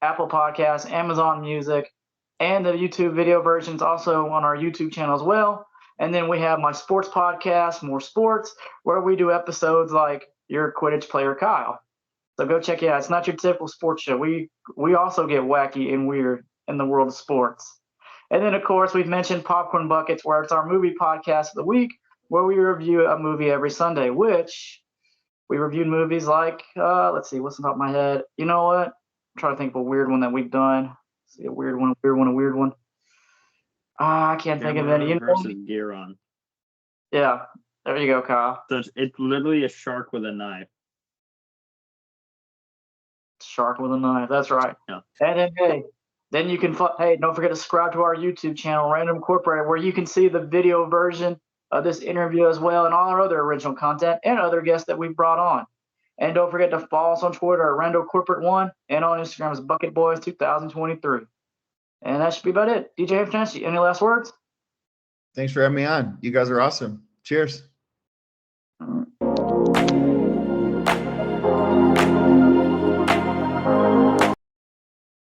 Apple Podcasts, Amazon Music, and the YouTube video versions also on our YouTube channel as well. And then we have my sports podcast, More Sports, where we do episodes like Your Quidditch Player Kyle. So go check it out. It's not your typical sports show. We also get wacky and weird in the world of sports. And then, of course, we've mentioned Popcorn Buckets, where it's our movie podcast of the week, where we review a movie every Sunday, which we reviewed movies like, let's see, what's on top of my head? You know what? I'm trying to think of a weird one that we've done. Let's see, a weird one. I can't think of any. Versus Gear On. Yeah, there you go, Kyle. So it's literally a shark with a knife. Shark with a knife. That's right. Yeah. And then you can, don't forget to subscribe to our YouTube channel, Random Incorporated, where you can see the video version of this interview as well, and all our other original content and other guests that we've brought on. And don't forget to follow us on Twitter at Rando Corporate 1, and on Instagram as Bucket Boys 2023. And that should be about it. DJ Hamster, any last words? Thanks for having me on. You guys are awesome. Cheers. All right.